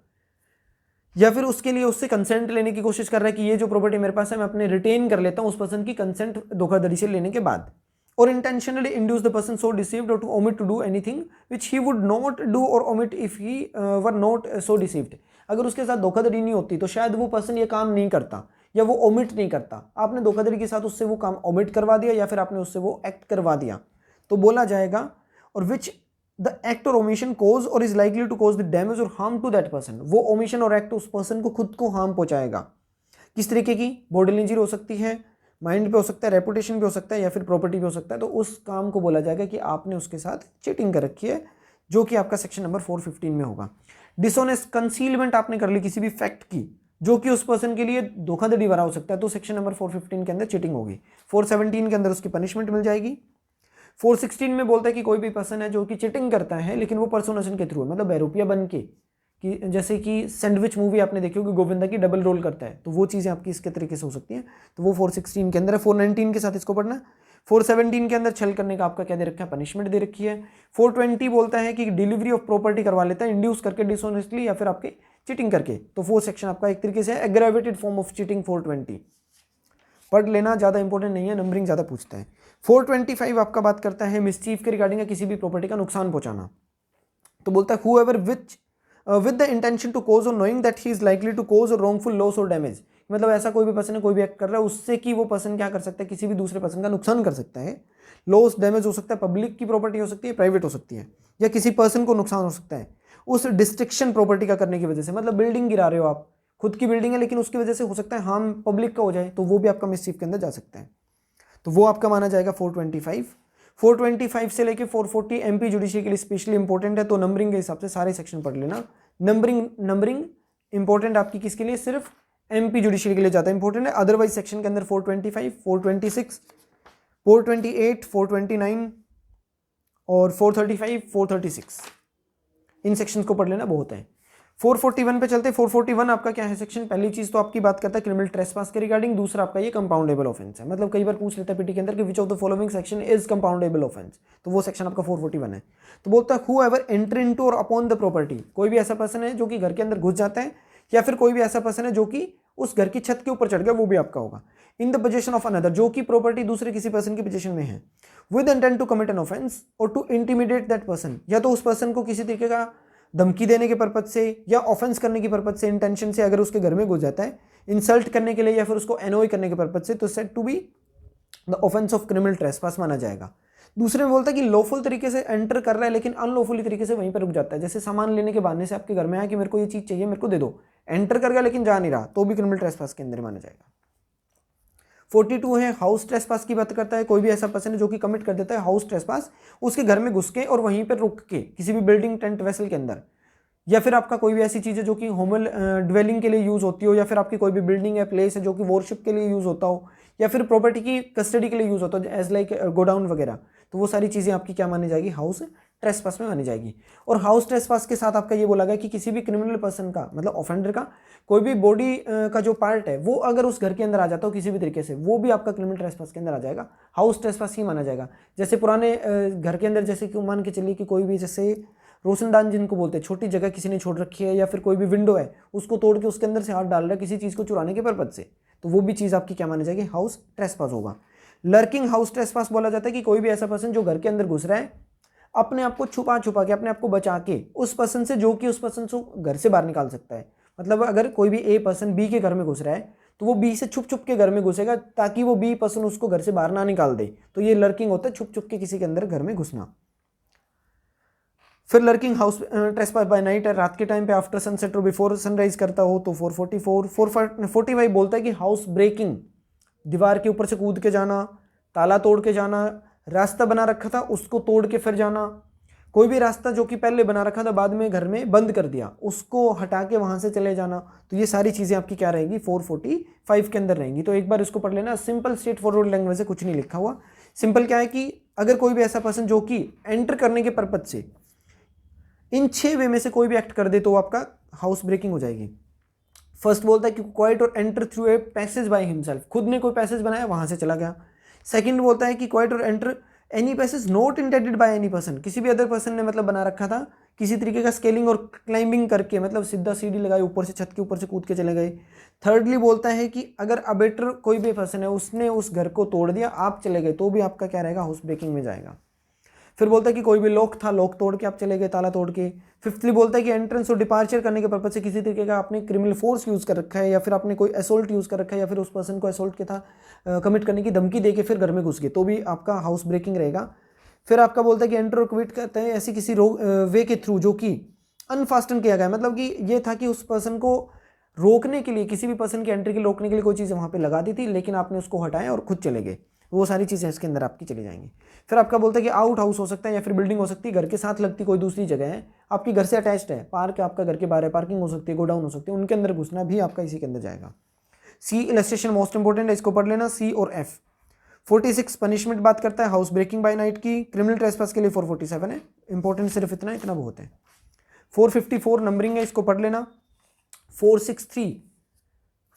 या फिर उसके लिए उससे कंसेंट लेने की कोशिश कर रहा है कि ये जो प्रॉपर्टी मेरे पास है मैं अपने रिटेन कर लेता हूं उस पर्सन की कंसेंट धोखाधड़ी से लेने के बाद। और intentionally induce the person so deceived or to omit to do anything which he would not do or omit if he were not so deceived, अगर उसके साथ धोखाधड़ी नहीं होती तो शायद वो पर्सन ये काम नहीं करता या वो ओमिट नहीं करता, आपने धोखाधड़ी के साथ उससे वो काम ओमिट करवा दिया या फिर आपने उससे वो एक्ट करवा दिया, तो बोला जाएगा और विच द एक्ट और ओमिशन कोज और is likely to cause the damage और हार्म टू दैट पर्सन, वो ओमिशन और एक्ट उस पर्सन को खुद को हार्म पहुंचाएगा। किस तरीके की, बॉडी इंजरी हो सकती है, माइंड पे हो सकता है, रेपुटेशन पे हो सकता है या फिर प्रॉपर्टी पे हो सकता है, तो उस काम को बोला जाएगा कि आपने उसके साथ चीटिंग कर रखी है, जो कि आपका सेक्शन नंबर 415 में होगा। डिसऑनेस्ट कंसीलमेंट आपने कर ली किसी भी फैक्ट की जो कि उस पर्सन के लिए धोखाधड़ी भरा हो सकता है, तो सेक्शन नंबर 415 के अंदर चीटिंग होगी। 417 के अंदर उसकी पनिशमेंट मिल जाएगी। 416 में बोलता है कि कोई भी पर्सन है जो कि चीटिंग करता है लेकिन वो पर्सोनेशन के थ्रू है, मतलब बहरूपिया बन के, कि जैसे कि सैंडविच मूवी आपने देखी होगी, गोविंदा की डबल रोल करता है, तो वो चीज़ें आपकी इसके तरीके से हो सकती हैं, तो वो 416 के अंदर है। 419 के साथ इसको पढ़ना। 417 के अंदर छल करने का आपका क्या दे रखा है, पनिशमेंट दे रखी है। 420 बोलता है कि डिलीवरी ऑफ प्रॉपर्टी करवा लेता है इंड्यूस करके डिसऑनेस्टली या फिर आपके चीटिंग करके, तो वो सेक्शन आपका एक तरीके से एग्रेवेटेड फॉर्म ऑफ चीटिंग 420 पढ़ लेना, ज़्यादा इंपॉर्टेंट नहीं है, नंबरिंग ज़्यादा पूछता है। 425 आपका बात करता है मिसचीफ के रिगार्डिंग किसी भी प्रॉपर्टी का नुकसान पहुंचाना, तो बोलता है whoever with the intention to cause or knowing that he is likely to cause or wrongful loss और डैमेज, मतलब ऐसा कोई भी पर्सन है कोई भी एक्ट कर रहा है उससे कि वो पर्सन क्या कर सकता है, किसी भी दूसरे पर्सन का नुकसान कर सकता है, लॉस डैमेज हो सकता है, पब्लिक की प्रॉपर्टी हो सकती है, प्राइवेट हो सकती है, या किसी पर्सन को नुकसान हो सकता है उस डिस्ट्रक्शन प्रॉपर्टी का करने की वजह से, मतलब बिल्डिंग गिरा रहे हो आप, खुद की बिल्डिंग है लेकिन उसकी वजह से हो सकता है हार्म पब्लिक का हो जाए, तो वो भी आपका मिसचीफ के अंदर जा सकता है, तो वो आपका माना जाएगा 425। 425 से लेके 440 एमपी जुडिशरी के लिए स्पेशली इंपॉर्टेंट है, तो नंबरिंग के हिसाब से सारे सेक्शन पढ़ लेना। नंबरिंग इंपॉर्टेंट आपकी किसके लिए, सिर्फ एमपी जुडिशरी के लिए ज़्यादा इंपॉर्टेंट है, अदरवाइज सेक्शन के अंदर 425, 426, 428, 429 और 435, 436 इन सेक्शंस को पढ़ लेना बहुत है। 441 पे चलते हैं। 441 आपका क्या है सेक्शन, पहली चीज तो आपकी बात करता है क्रिमिनल ट्रेसपास के रिगार्डिंग, दूसरा आपका ये कंपाउंडेबल ऑफेंस है, मतलब कई बार पूछ लेता है पीटी के अंदर कि which of the following section is compoundable offence, तो वो सेक्शन आपका 441 है। तो बोलता है हूएवर एंटर इनटू और अपॉन द प्रॉपर्टी, कोई भी ऐसा पर्सन है जो कि घर के अंदर घुस जाता है या फिर कोई भी ऐसा पर्सन है जो कि उस घर की छत के ऊपर चढ़ गया, वो भी आपका होगा। In the possession of another, जो कि प्रॉपर्टी दूसरे किसी पर्सन की पोजेशन में है, with intent to commit an offence और टू इंटिमिडेट दैट पर्सन, या तो उस पर्सन को किसी तरीके का धमकी देने के पर्पज से या ऑफेंस करने की पर्पज से, इंटेंशन से अगर उसके घर में घुस जाता है, इंसल्ट करने के लिए या फिर उसको एनोय करने के पर्पज से, तो said to be the offence of criminal trespass माना जाएगा। दूसरे में बोलता है कि लॉफुल तरीके से एंटर कर रहा है लेकिन अनलॉफुली तरीके से वहीं पर रुक जाता है, जैसे सामान लेने के बहाने से आपके घर में आया कि मेरे को ये चीज़ चाहिए मेरे को दे दो, एंटर कर गया लेकिन जा नहीं रहा, तो भी क्रिमिनल ट्रेसपास के अंदर माना जाएगा। 42 है हाउस ट्रेसपास की बात करता है, कोई भी ऐसा पर्सन है जो कि कमिट कर देता है हाउस ट्रेसपास, उसके घर में घुस के और वहीं पर रुक के किसी भी बिल्डिंग टेंट वेसल के अंदर, या फिर आपका कोई भी ऐसी चीज़ है जो कि होमल ड्वेलिंग के लिए यूज़ होती हो, या फिर आपकी कोई भी बिल्डिंग है प्लेस है जो कि वॉरशिप के लिए यूज़ होता हो, या फिर प्रॉपर्टी की कस्टडी के लिए यूज़ होता है एज लाइक गोडाउन वगैरह, तो वो सारी चीज़ें आपकी क्या मानी जाएगी, हाउस ट्रेसपास में मानी जाएगी। और हाउस ट्रेसपास के साथ आपका ये बोला गया कि किसी भी क्रिमिनल पर्सन का मतलब ऑफेंडर का कोई भी बॉडी का जो पार्ट है वो अगर उस घर के अंदर आ जाता हो किसी भी तरीके से, वो भी आपका क्रिमिनल ट्रेसपास के अंदर आ जाएगा, हाउस ट्रेसपास ही माना जाएगा। जैसे पुराने घर के अंदर जैसे कि मान के चलिए कि कोई भी जैसे रोशनदान जिनको बोलते हैं, छोटी जगह किसी ने छोड़ रखी है या फिर कोई भी विंडो है उसको तोड़ के उसके अंदर से हाथ डाल रहा है किसी चीज़ को चुराने के पर्पज से, तो वो भी चीज़ आपकी क्या मानी जाएगी, हाउस ट्रेसपास होगा। लर्किंग हाउस ट्रेसपास बोला जाता है कि कोई भी ऐसा पर्सन जो घर के अंदर घुस रहा है अपने आप को छुपा छुपा के, अपने आप को बचा के उस पर्सन से जो कि उस पर्सन को घर से बाहर निकाल सकता है। मतलब अगर कोई भी ए पर्सन बी के घर में घुस रहा है तो वो बी से छुप छुप के घर में घुसेगा ताकि वो बी पर्सन उसको घर से बाहर ना निकाल दे, तो ये लर्किंग होता है, छुप छुप के किसी के अंदर घर में घुसना। फिर lurking house trespass by night है, रात के टाइम पे आफ्टर सनसेट और बिफोर सनराइज करता हो तो 444। 445 बोलता है कि हाउस ब्रेकिंग, दीवार के ऊपर से कूद के जाना, ताला तोड़ के जाना, रास्ता बना रखा था उसको तोड़ के फिर जाना, कोई भी रास्ता जो कि पहले बना रखा था बाद में घर में बंद कर दिया उसको हटा के वहां से चले जाना, तो ये सारी चीज़ें आपकी क्या रहेगी, 445 के अंदर रहेंगी। तो एक बार इसको पढ़ लेना, सिंपल स्ट्रेट फॉरवर्ड लैंग्वेज है, कुछ नहीं लिखा हुआ। सिंपल क्या है कि अगर कोई भी ऐसा पर्सन जो कि एंटर करने के पर्पज से इन 6 वे में से कोई भी एक्ट कर दे तो आपका हाउस ब्रेकिंग हो जाएगी। फर्स्ट बोलता है कि क्वाइट और enter through a passage by himself, खुद ने कोई पैसेज बनाया वहां से चला गया। सेकंड बोलता है कि क्वाइट और enter any passage not intended by any person, किसी भी अदर पर्सन ने मतलब बना रखा था किसी तरीके का स्केलिंग और क्लाइंबिंग करके, मतलब सीधा सीढ़ी लगाई ऊपर से, छत के ऊपर से कूद के चले गए। थर्डली बोलता है कि अगर अबेटर कोई भी पर्सन है उसने उस घर को तोड़ दिया, आप चले गए, तो भी आपका क्या रहेगा, हाउस ब्रेकिंग में जाएगा। फिर बोलता है कि कोई भी लॉक था, लॉक तोड़ के आप चले गए, ताला तोड़ के। फिफ्थली बोलता है कि एंट्रेंस और डिपार्चर करने के पर्पज से किसी तरीके का आपने क्रिमिनल फोर्स यूज़ कर रखा है या फिर आपने कोई असोल्ट यूज़ कर रखा है या फिर उस पर्सन को असोल्ट के था कमिट करने की धमकी दे के फिर घर में घुस गए, तो भी आपका हाउस ब्रेकिंग रहेगा। फिर आपका बोलता है कि एंटर और क्विट करते हैं ऐसी किसी वे के थ्रू जो कि अनफास्टन किया गया, मतलब कि ये था कि उस पर्सन को रोकने के लिए, किसी भी पर्सन की एंट्री के रोकने के लिए कोई चीज़ वहाँ पे लगा दी थी लेकिन आपने उसको हटाया और खुद चले गए, वो सारी चीज़ें इसके अंदर आपकी चली जाएंगी। फिर आपका बोलता है कि आउट हाउस हो सकता है या फिर बिल्डिंग हो सकती है, घर के साथ लगती कोई दूसरी जगह है, आपकी घर से अटैच्ड है, पार्क आपका घर के बाहर है, पार्किंग हो सकती है, गोडाउन हो सकती है, उनके अंदर घुसना भी आपका इसी के अंदर जाएगा। सी इलस्ट्रेशन मोस्ट इंपॉर्टेंट है, इसको पढ़ लेना, सी और एफ। 46 पनिशमेंट बात करता है हाउस ब्रेकिंग बाय नाइट की, क्रिमिनल ट्रेसपास के लिए 447 है, इंपॉर्टेंट सिर्फ इतना बहुत है। 454 नंबरिंग है, इसको पढ़ लेना। 463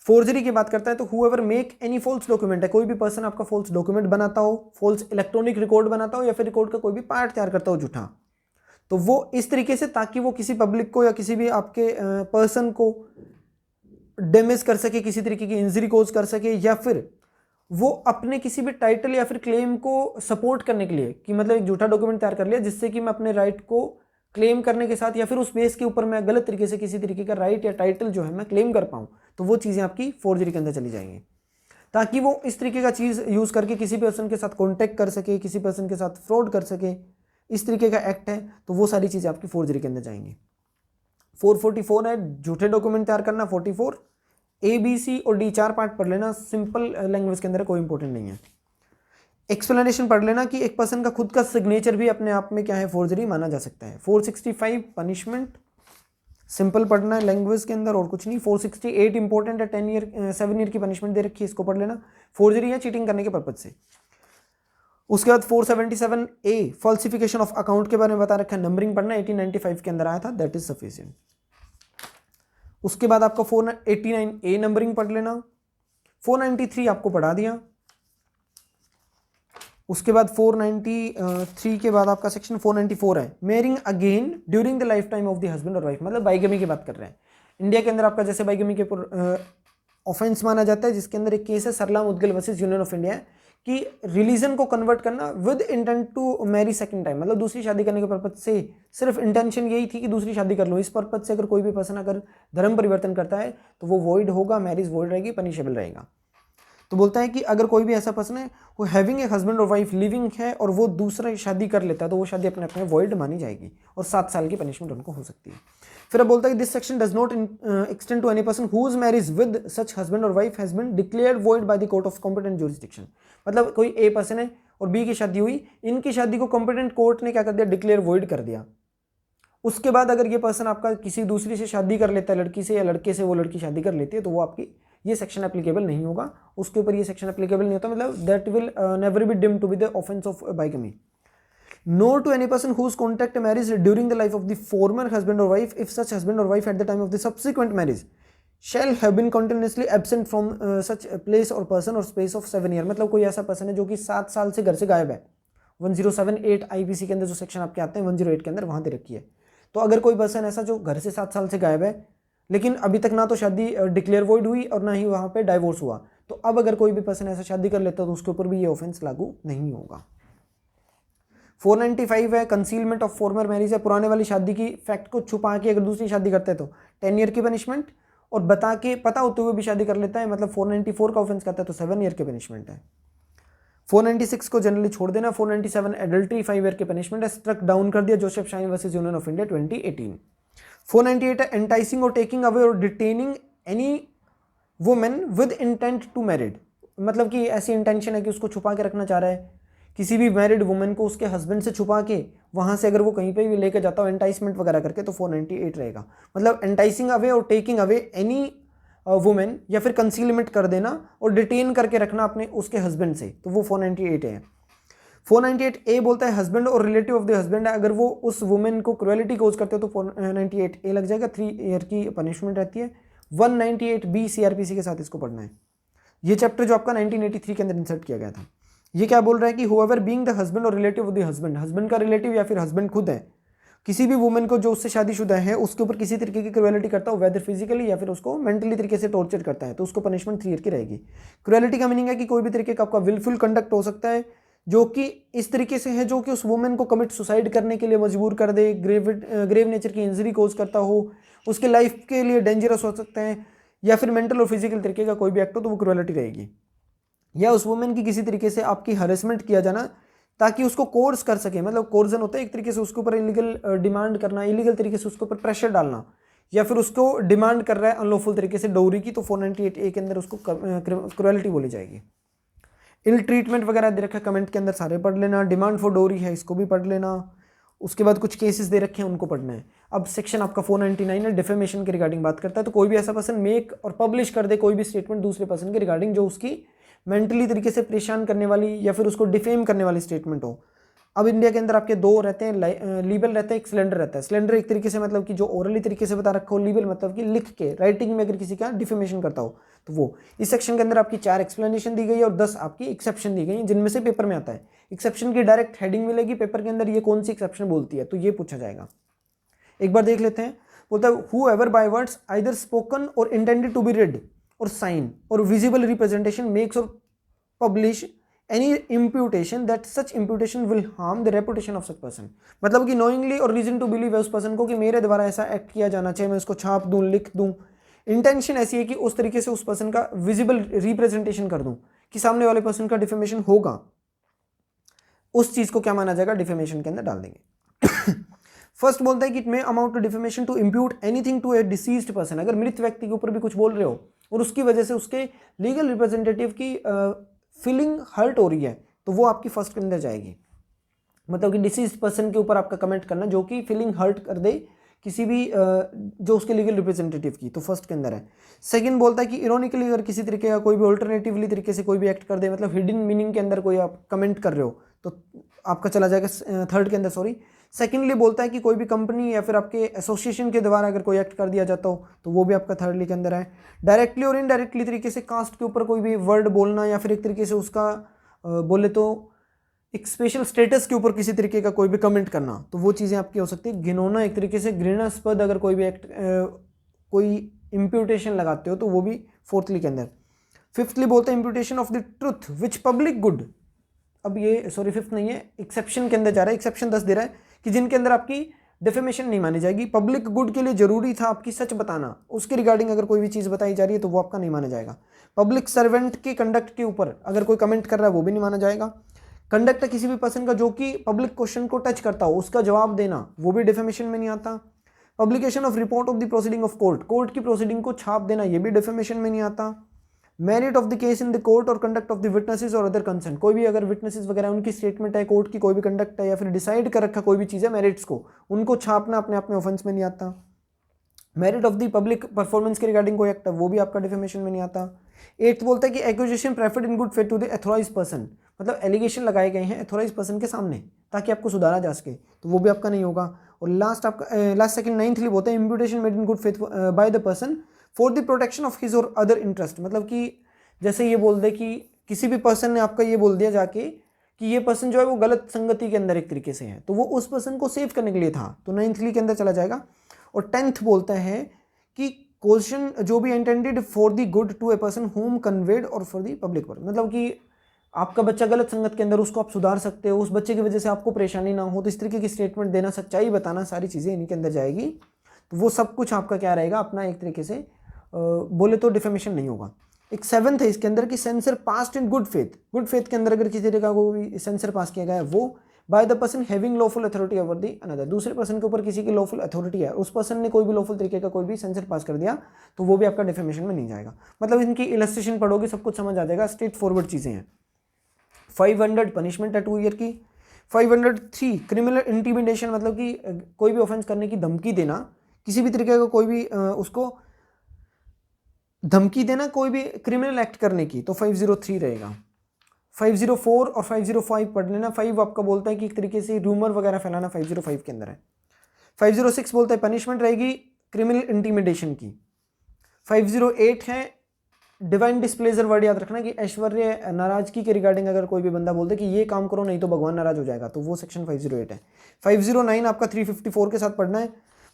फोर्जरी की बात करता है, तो whoever make any false document है, कोई भी पर्सन आपका फॉल्स डॉक्यूमेंट बनाता हो, फॉल्स इलेक्ट्रॉनिक रिकॉर्ड बनाता हो या फिर रिकॉर्ड का कोई भी पार्ट तैयार करता हो झूठा, तो वो इस तरीके से ताकि वो किसी पब्लिक को या किसी भी आपके पर्सन को डैमेज कर सके, किसी तरीके की इंजरी कोज कर सके, या फिर वो अपने किसी भी टाइटल या फिर क्लेम को सपोर्ट करने के लिए कि मतलब एक झूठा डॉक्यूमेंट तैयार कर लिया जिससे कि मैं अपने राइट को क्लेम करने के साथ या फिर उस बेस के ऊपर मैं गलत तरीके से किसी तरीके का राइट या टाइटल जो है मैं क्लेम कर पाऊँ, तो वो चीज़ें आपकी फोर्जरी के अंदर चली जाएंगी, ताकि वो इस तरीके का चीज़ यूज़ करके किसी पर्सन के साथ कॉन्टैक्ट कर सके, किसी पर्सन के साथ फ्रॉड कर सके, इस तरीके का एक्ट है, तो वो सारी चीज़ें आपकी फोर्जरी के अंदर जाएंगी। 444 है झूठे डॉक्यूमेंट तैयार करना। 44 ए बी सी और डी 4 पार्ट पढ़ लेना, सिंपल लैंग्वेज के अंदर कोई इंपॉर्टेंट नहीं है। एक्सप्लेनेशन पढ़ लेना कि एक पर्सन का खुद का सिग्नेचर भी अपने आप में क्या है, फोर्जरी माना जा सकता है। 465 पनिशमेंट, सिंपल पढ़ना है लैंग्वेज के अंदर और कुछ नहीं। 468 इंपॉर्टेंट है, 7 ईयर की पनिशमेंट दे रखी है, इसको पढ़ लेना, फोर्जरी है चीटिंग करने के पर्पज से। उसके बाद 477 ए फॉल्सिफिकेशन ऑफ अकाउंट के बारे में बता रखा है, नंबरिंग पढ़ना, 1895 के अंदर आया था, दैट इज सफिशिएंट। उसके बाद आपका 489 ए नंबरिंग पढ़ लेना। 493 आपको पढ़ा दिया। उसके बाद 493 के बाद आपका सेक्शन 494 है, marrying again during the life time of the husband or wife, मतलब बाइगमी की बात कर रहे हैं। इंडिया के अंदर आपका जैसे बाइगमी के ऑफेंस माना जाता है, जिसके अंदर एक केस है Sarla Mudgal versus Union of India कि रिलीजन को कन्वर्ट करना with intent to marry second time, मतलब दूसरी शादी करने के पर्पज से, सिर्फ इंटेंशन यही थी कि दूसरी शादी कर लो, इस पर्पज से अगर कोई भी पर्सन अगर धर्म परिवर्तन करता है तो वो वॉइड होगा, मैरिज वॉइड रहेगी, पनिशेबल रहेगा। तो बोलता है कि अगर कोई भी ऐसा पर्सन है वो having a husband or wife living है और वो दूसरा शादी कर लेता है तो वो शादी अपने अपने वॉइड मानी जाएगी और 7 साल की पनिशमेंट उनको हो सकती है। फिर अब बोलता है कि this section does not extend to any person whose marriage with such husband or wife has been declared void by the court of competent jurisdiction, मतलब कोई ए पर्सन है और बी की शादी हुई, इनकी शादी को कॉम्पिटेंट कोर्ट ने क्या कर दिया, डिक्लेयर वॉइड कर दिया। उसके बाद अगर ये पर्सन आपका किसी दूसरी से शादी कर लेता है, लड़की से या लड़के से वो लड़की शादी कर लेती है, तो वो आपकी ये सेक्शन एप्लीकेबल नहीं होगा, उसके ऊपर ये सेक्शन एप्लीकेबल नहीं होता, मतलब that will never be deemed to be the offence of bigamy. No to any person whose contact marriage during the life of the former husband or wife, if such husband or wife at the time of the subsequent marriage shall have been continuously absent from such a place or person or space of 7 years. मतलब कोई ऐसा पर्सन है जो कि 7 साल से घर से गायब है, 1078 IPC के अंदर जो सेक्शन आपके आते हैं 108 के अंदर वहाँ दे रखी है. तो अगर कोई पर्सन ऐसा जो घर से 7 साल से गायब है लेकिन अभी तक ना तो शादी डिक्लेयर वॉइड हुई और ना ही वहाँ पे डाइवोर्स हुआ, तो अब अगर कोई भी पर्सन ऐसा शादी कर लेता है तो उसके ऊपर भी ये ऑफेंस लागू नहीं होगा. 495 है कंसीलमेंट ऑफ फॉर्मर मैरिज है, पुराने वाली शादी की फैक्ट को छुपा के अगर दूसरी शादी करता है तो 10 ईयर की पनिशमेंट, और बता के पता होते हुए भी शादी कर लेता है मतलब 494 का ऑफेंस करता है तो 7 ईयर की पनिशमेंट है. 496 को जनरली छोड़ देना. 497 एडल्ट्री 5 ईयर की पनिशमेंट है, स्ट्रक डाउन कर दिया Joseph Shine versus Union of India 2018. 498 है एंटाइसिंग और टेकिंग अवे और detaining any women with intent to married, मतलब कि ऐसी इंटेंशन है कि उसको छुपा के रखना चाह रहा है, किसी भी मैरिड वुमेन को उसके हस्बैंड से छुपा के वहाँ से अगर वो कहीं पे भी लेके जाता हो एंटाइसमेंट वगैरह करके तो 498 रहेगा. मतलब एंटाइसिंग अवे और टेकिंग अवे एनी वुमेन या फिर कंसीलमेंट कर देना और डिटेन करके रखना अपने उसके हस्बैंड से, तो वो 498 है. 498A बोलता है husband or relative of the husband है, अगर वो उस वुमेन को क्रुएलिटी कोज करते हो तो 498A लग जाएगा, 3 ईयर की पनिशमेंट रहती है. 198B CRPC के साथ इसको पढ़ना है. ये चैप्टर जो आपका 1983 के अंदर इंसर्ट किया गया था. ये क्या बोल रहा है कि whoever being the husband और relative of the husband, husband का रिलेटिव या फिर हस्बैंड खुद है, किसी भी वुमेन को जो उससे शादीशुदा है उसके ऊपर किसी तरीके की क्रुएलिटी करता हो, वेदर फिजिकली या फिर उसको मेंटली तरीके से टॉर्चर करता है, तो उसको पनिशमेंट 3 ईयर की रहेगी. क्रुएलिटी का मीनिंग है कि कोई भी तरीके का आपका विलफुल कंडक्ट हो सकता है जो कि इस तरीके से है जो कि उस वुमेन को कमिट सुसाइड करने के लिए मजबूर कर दे, ग्रेव नेचर की इंजरी कोज करता हो, उसके लाइफ के लिए डेंजरस हो सकता है, या फिर मेंटल और फिजिकल तरीके का कोई भी एक्ट हो तो वो क्रुएलिटी रहेगी. या उस वुमेन की किसी तरीके से आपकी हरेसमेंट किया जाना ताकि उसको कोर्स कर सके, मतलब कोर्जन होता है एक तरीके से उसके ऊपर इलीगल डिमांड करना, इलीगल तरीके से उसके ऊपर प्रेशर डालना, या फिर उसको डिमांड कर रहा है अनलॉफुल तरीके से डोरी की, तो 498A के अंदर उसको क्रुएलिटी बोली जाएगी. इल ट्रीटमेंट वगैरह दे रखा है कमेंट के अंदर, सारे पढ़ लेना. डिमांड फॉर डोरी है, इसको भी पढ़ लेना. उसके बाद कुछ केसेस दे रखे हैं उनको पढ़ना है. अब सेक्शन आपका 499 है, डिफेमेशन के रिगार्डिंग बात करता है, तो कोई भी ऐसा पर्सन मेक और पब्लिश कर दे कोई भी स्टेटमेंट दूसरे पर्सन के रिगार्डिंग जो उसकी मेंटली तरीके से परेशान करने वाली या फिर उसको डिफेम करने वाली स्टेटमेंट हो. अब इंडिया के अंदर आपके दो रहते हैं, लीबल रहता है, एक स्लेंडर रहता है. स्लेंडर एक तरीके से मतलब कि जो ओरली तरीके से बता रखा हो, लीबल मतलब कि लिख के राइटिंग में अगर किसी का डिफेमेशन करता हो तो वो. इस सेक्शन के अंदर आपकी 4 एक्सप्लेनेशन दी गई है और 10 आपकी एक्सेप्शन दी गई हैं जिनमें से पेपर में आता है. एक्सेप्शन की डायरेक्ट हेडिंग मिलेगी पेपर के अंदर, ये कौन सी एक्सेप्शन बोलती है, तो ये पूछा जाएगा. एक बार देख लेते हैं. बोलता है whoever by words either spoken or intended to be read or sign or visible representation makes or publish any imputation that such imputation will harm the reputation of such person. मतलब कि knowingly और reason to believe है उस पर्सन को कि मेरे द्वारा ऐसा एक्ट किया जाना चाहिए, मैं उसको छाप दूं, लिख दूं. इंटेंशन ऐसी है कि उस तरीके से उस पर्सन का विजिबल रिप्रेजेंटेशन कर दूं कि सामने वाले पर्सन का डिफेमेशन होगा, उस चीज को क्या माना जाएगा, डिफेमेशन के अंदर डाल देंगे. फर्स्ट बोलता है कि it may amount to defamation to impute anything to a deceased person. अगर मृत व्यक्ति के ऊपर भी कुछ बोल रहे हो और उसकी वजह से उसके लीगल रिप्रेजेंटेटिव की फीलिंग हर्ट हो रही है तो वो आपकी फर्स्ट के अंदर जाएगी. मतलब कि डिसीज्ड पर्सन के ऊपर आपका कमेंट करना जो कि फीलिंग हर्ट कर दे किसी भी जो उसके लीगल रिप्रेजेंटेटिव की, तो फर्स्ट के अंदर है. सेकंड बोलता है कि इरोनिकली अगर किसी तरीके का कोई भी अल्टरनेटिवली तरीके से कोई भी एक्ट कर दे, मतलब हिडन मीनिंग के अंदर कोई आप कमेंट कर रहे हो तो आपका चला जाएगा थर्ड के अंदर, सॉरी. सेकेंडली बोलता है कि कोई भी कंपनी या फिर आपके एसोसिएशन के द्वारा अगर कोई एक्ट कर दिया जाता हो तो वो भी आपका थर्डली के अंदर है. डायरेक्टली और इनडायरेक्टली तरीके से कास्ट के ऊपर कोई भी वर्ड बोलना या फिर एक तरीके से उसका बोले तो एक स्पेशल स्टेटस के ऊपर किसी तरीके का कोई भी कमेंट करना, तो वो चीज़ें आपकी हो सकती है. घिनौना एक तरीके से घृणास्पद अगर कोई भी एक्ट कोई इम्प्यूटेशन लगाते हो तो वो भी फोर्थली के अंदर. फिफ्थली बोलते हैं imputation of the truth which public good. अब ये सॉरी फिफ्थ नहीं है, एक्सेप्शन के अंदर जा रहा है. एक्सेप्शन 10 दे रहा है कि जिनके अंदर आपकी डिफेमेशन नहीं मानी जाएगी. पब्लिक गुड के लिए जरूरी था आपकी सच बताना, उसके रिगार्डिंग अगर कोई भी चीज़ बताई जा रही है तो वो आपका नहीं माना जाएगा. पब्लिक सर्वेंट के कंडक्ट के ऊपर अगर कोई कमेंट कर रहा है वो भी नहीं माना जाएगा. कंडक्ट किसी भी पर्सन का जो कि पब्लिक क्वेश्चन को टच करता हो उसका जवाब देना वो भी डिफेमेशन में नहीं आता. Publication of report of the proceeding of court, court की प्रोसीडिंग को छाप देना ये भी डिफेमेशन में नहीं आता. Merit of the case in the court और कंडक्ट ऑफ द विटनेसेस और अदर कंसर्न, कोई भी अगर विटनेसेस वगैरह उनकी स्टेटमेंट है, कोर्ट की कोई भी कंडक्ट है या फिर डिसाइड कर रखा कोई भी चीज़ है, मेरिट्स को उनको छापना अपने आप में ऑफेंस में नहीं आता. Merit of the public performance के रिगार्डिंग कोई एक्ट है वो भी आपका डिफेमेशन में नहीं आता। 8th बोलता है कि acquisition preferred in good faith to the authorise person, मतलब एलिगेशन लगाए गए हैं अथॉराइज पर्सन के सामने ताकि आपको सुधारा जा सके, तो वो भी आपका नहीं होगा। और लास्ट आपका लास्ट सेकंड 9th बोलता है imputation made in good faith bye the person for the protection of his और अदर इंटरेस्ट, मतलब कि जैसे ये बोल दे कि किसी भी पर्सन ने आपका ये बोल दिया जाके कि ये पर्सन जो है वो गलत संगति के अंदर एक तरीके से है, तो वो उस पर्सन को सेव करने के लिए था, तो 9th के अंदर चला जाएगा। और 10th बोलता है कि क्वेश्चन जो भी intended for the good to a person whom conveyed और फॉर द पब्लिक वर्क, मतलब कि आपका बच्चा गलत संगत के अंदर, उसको आप सुधार सकते हो, उस बच्चे की वजह से आपको परेशानी ना हो, तो इस तरीके की स्टेटमेंट देना, सच्चाई बताना, सारी चीज़ें इन्हीं के अंदर जाएगी। तो वो सब कुछ आपका क्या रहेगा अपना एक तरीके से बोले तो डिफेमेशन नहीं होगा। एक 7th है इसके अंदर कि sensor passed in good faith, good faith के अंदर अगर किसी तरीके का कोई सेंसर पास किया गया है वो bye the person having lawful authority over the another, दूसरे पर्सन के ऊपर किसी की लॉफुल अथॉरिटी है, उस पर्सन ने कोई भी लॉफुल तरीके का कोई भी सेंसर पास कर दिया तो वो भी आपका डिफेमेशन में नहीं जाएगा। मतलब इनकी इलस्ट्रेशन पढ़ोगे सब कुछ समझ आ जाएगा, स्ट्रेट फॉरवर्ड चीज़ें हैं। 500 पनिशमेंट है 2 ईयर की। 503 क्रिमिनल इंटिमिडेशन, मतलब कि कोई भी ऑफेंस करने की धमकी देना, किसी भी तरीके का कोई भी उसको धमकी देना कोई भी क्रिमिनल एक्ट करने की, तो 503 रहेगा। 504 और 505 पढ़ लेना। 5 आपका बोलता है कि एक तरीके से रूमर वगैरह फैलाना 505 के अंदर है। 506 बोलता है पनिशमेंट रहेगी क्रिमिनल इंटिमिडेशन की। 508 है डिवाइन डिस्प्लेजर, वर्ड याद रखना कि ऐश्वर्य नाराजगी के रिगार्डिंग अगर कोई भी बंदा बोलते कि ये काम करो नहीं तो भगवान नाराज हो जाएगा, तो वो सेक्शन 508 है। 509 आपका 354 के साथ पढ़ना है,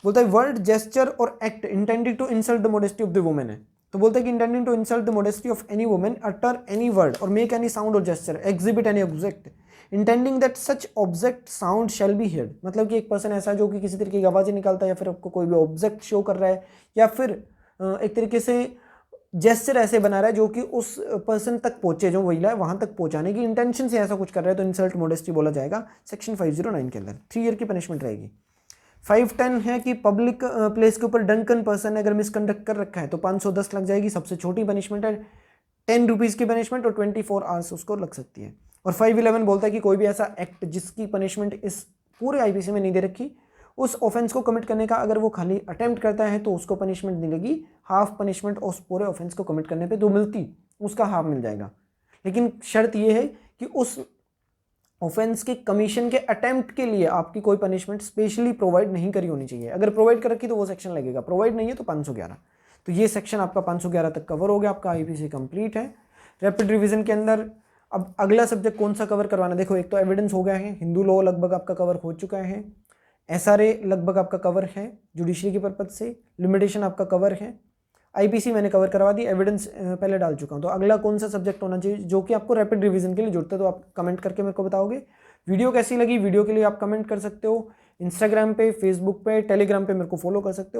बोलता है वर्ड जेस्चर और act intended to insult the modesty of the women है, तो बोलते हैं कि intending to insult the modesty of any women utter any word और मेक एनी साउंड और gesture exhibit any object intending that such object sound shall be heard, मतलब कि एक पर्सन ऐसा जो कि किसी तरीके की आवाज़ें निकालता है या फिर आपको कोई भी ऑब्जेक्ट शो कर रहा है या फिर एक तरीके से जेस्चर ऐसे बना रहा है जो कि उस पर्सन तक पहुंचे, जो वहीला है वहां तक पहुंचाने की इंटेंशन से ऐसा कुछ कर रहा है, तो इंसल्ट मोडेस्टी बोला जाएगा सेक्शन 509 के अंदर। 3 ईयर की पनिशमेंट रहेगी। 510 है कि पब्लिक प्लेस के ऊपर ड्रंकन पर्सन ने अगर मिसकंडक्ट कर रखा है तो 510 लग जाएगी, सबसे छोटी पनिशमेंट है 10 रुपीज़ की पनिशमेंट और 24 आवर्स उसको लग सकती है। और 511 बोलता है कि कोई भी ऐसा एक्ट जिसकी पनिशमेंट इस पूरे आईपीसी में नहीं दे रखी, उस ऑफेंस को कमिट करने का अगर वो खाली अटेम्प्ट करता है तो उसको पनिशमेंट मिलेगी हाफ पनिशमेंट, उस पूरे ऑफेंस को कमिट करने पे जो मिलती उसका हाफ मिल जाएगा। लेकिन शर्त ये है कि उस ऑफेंस के कमीशन के अटेम्प्ट के लिए आपकी कोई पनिशमेंट स्पेशली प्रोवाइड नहीं करी होनी चाहिए, अगर प्रोवाइड कर रखी तो वो सेक्शन लगेगा, प्रोवाइड नहीं है तो 511। तो ये सेक्शन आपका 511 तक कवर हो गया, आपका आईपीसी कंप्लीट है। रैपिड रिवीजन के अंदर अब अगला सब्जेक्ट कौन सा कवर करवाना, देखो एक तो एविडेंस हो गया है, हिंदू लॉ लगभग आपका कवर हो चुका है, एसआरए लगभग आपका कवर है जुडिशरी के पर्पज से, लिमिटेशन आपका कवर है, आईपीसी मैंने कवर करवा दी, एविडेंस पहले डाल चुका हूँ। तो अगला कौन सा सब्जेक्ट होना चाहिए जो कि आपको रैपिड रिवीजन के लिए जरूरत है, तो आप कमेंट करके मेरे को बताओगे। वीडियो कैसी लगी, वीडियो के लिए आप कमेंट कर सकते हो, इंस्टाग्राम पे, फेसबुक पे, टेलीग्राम पे मेरे को फॉलो कर सकते हो।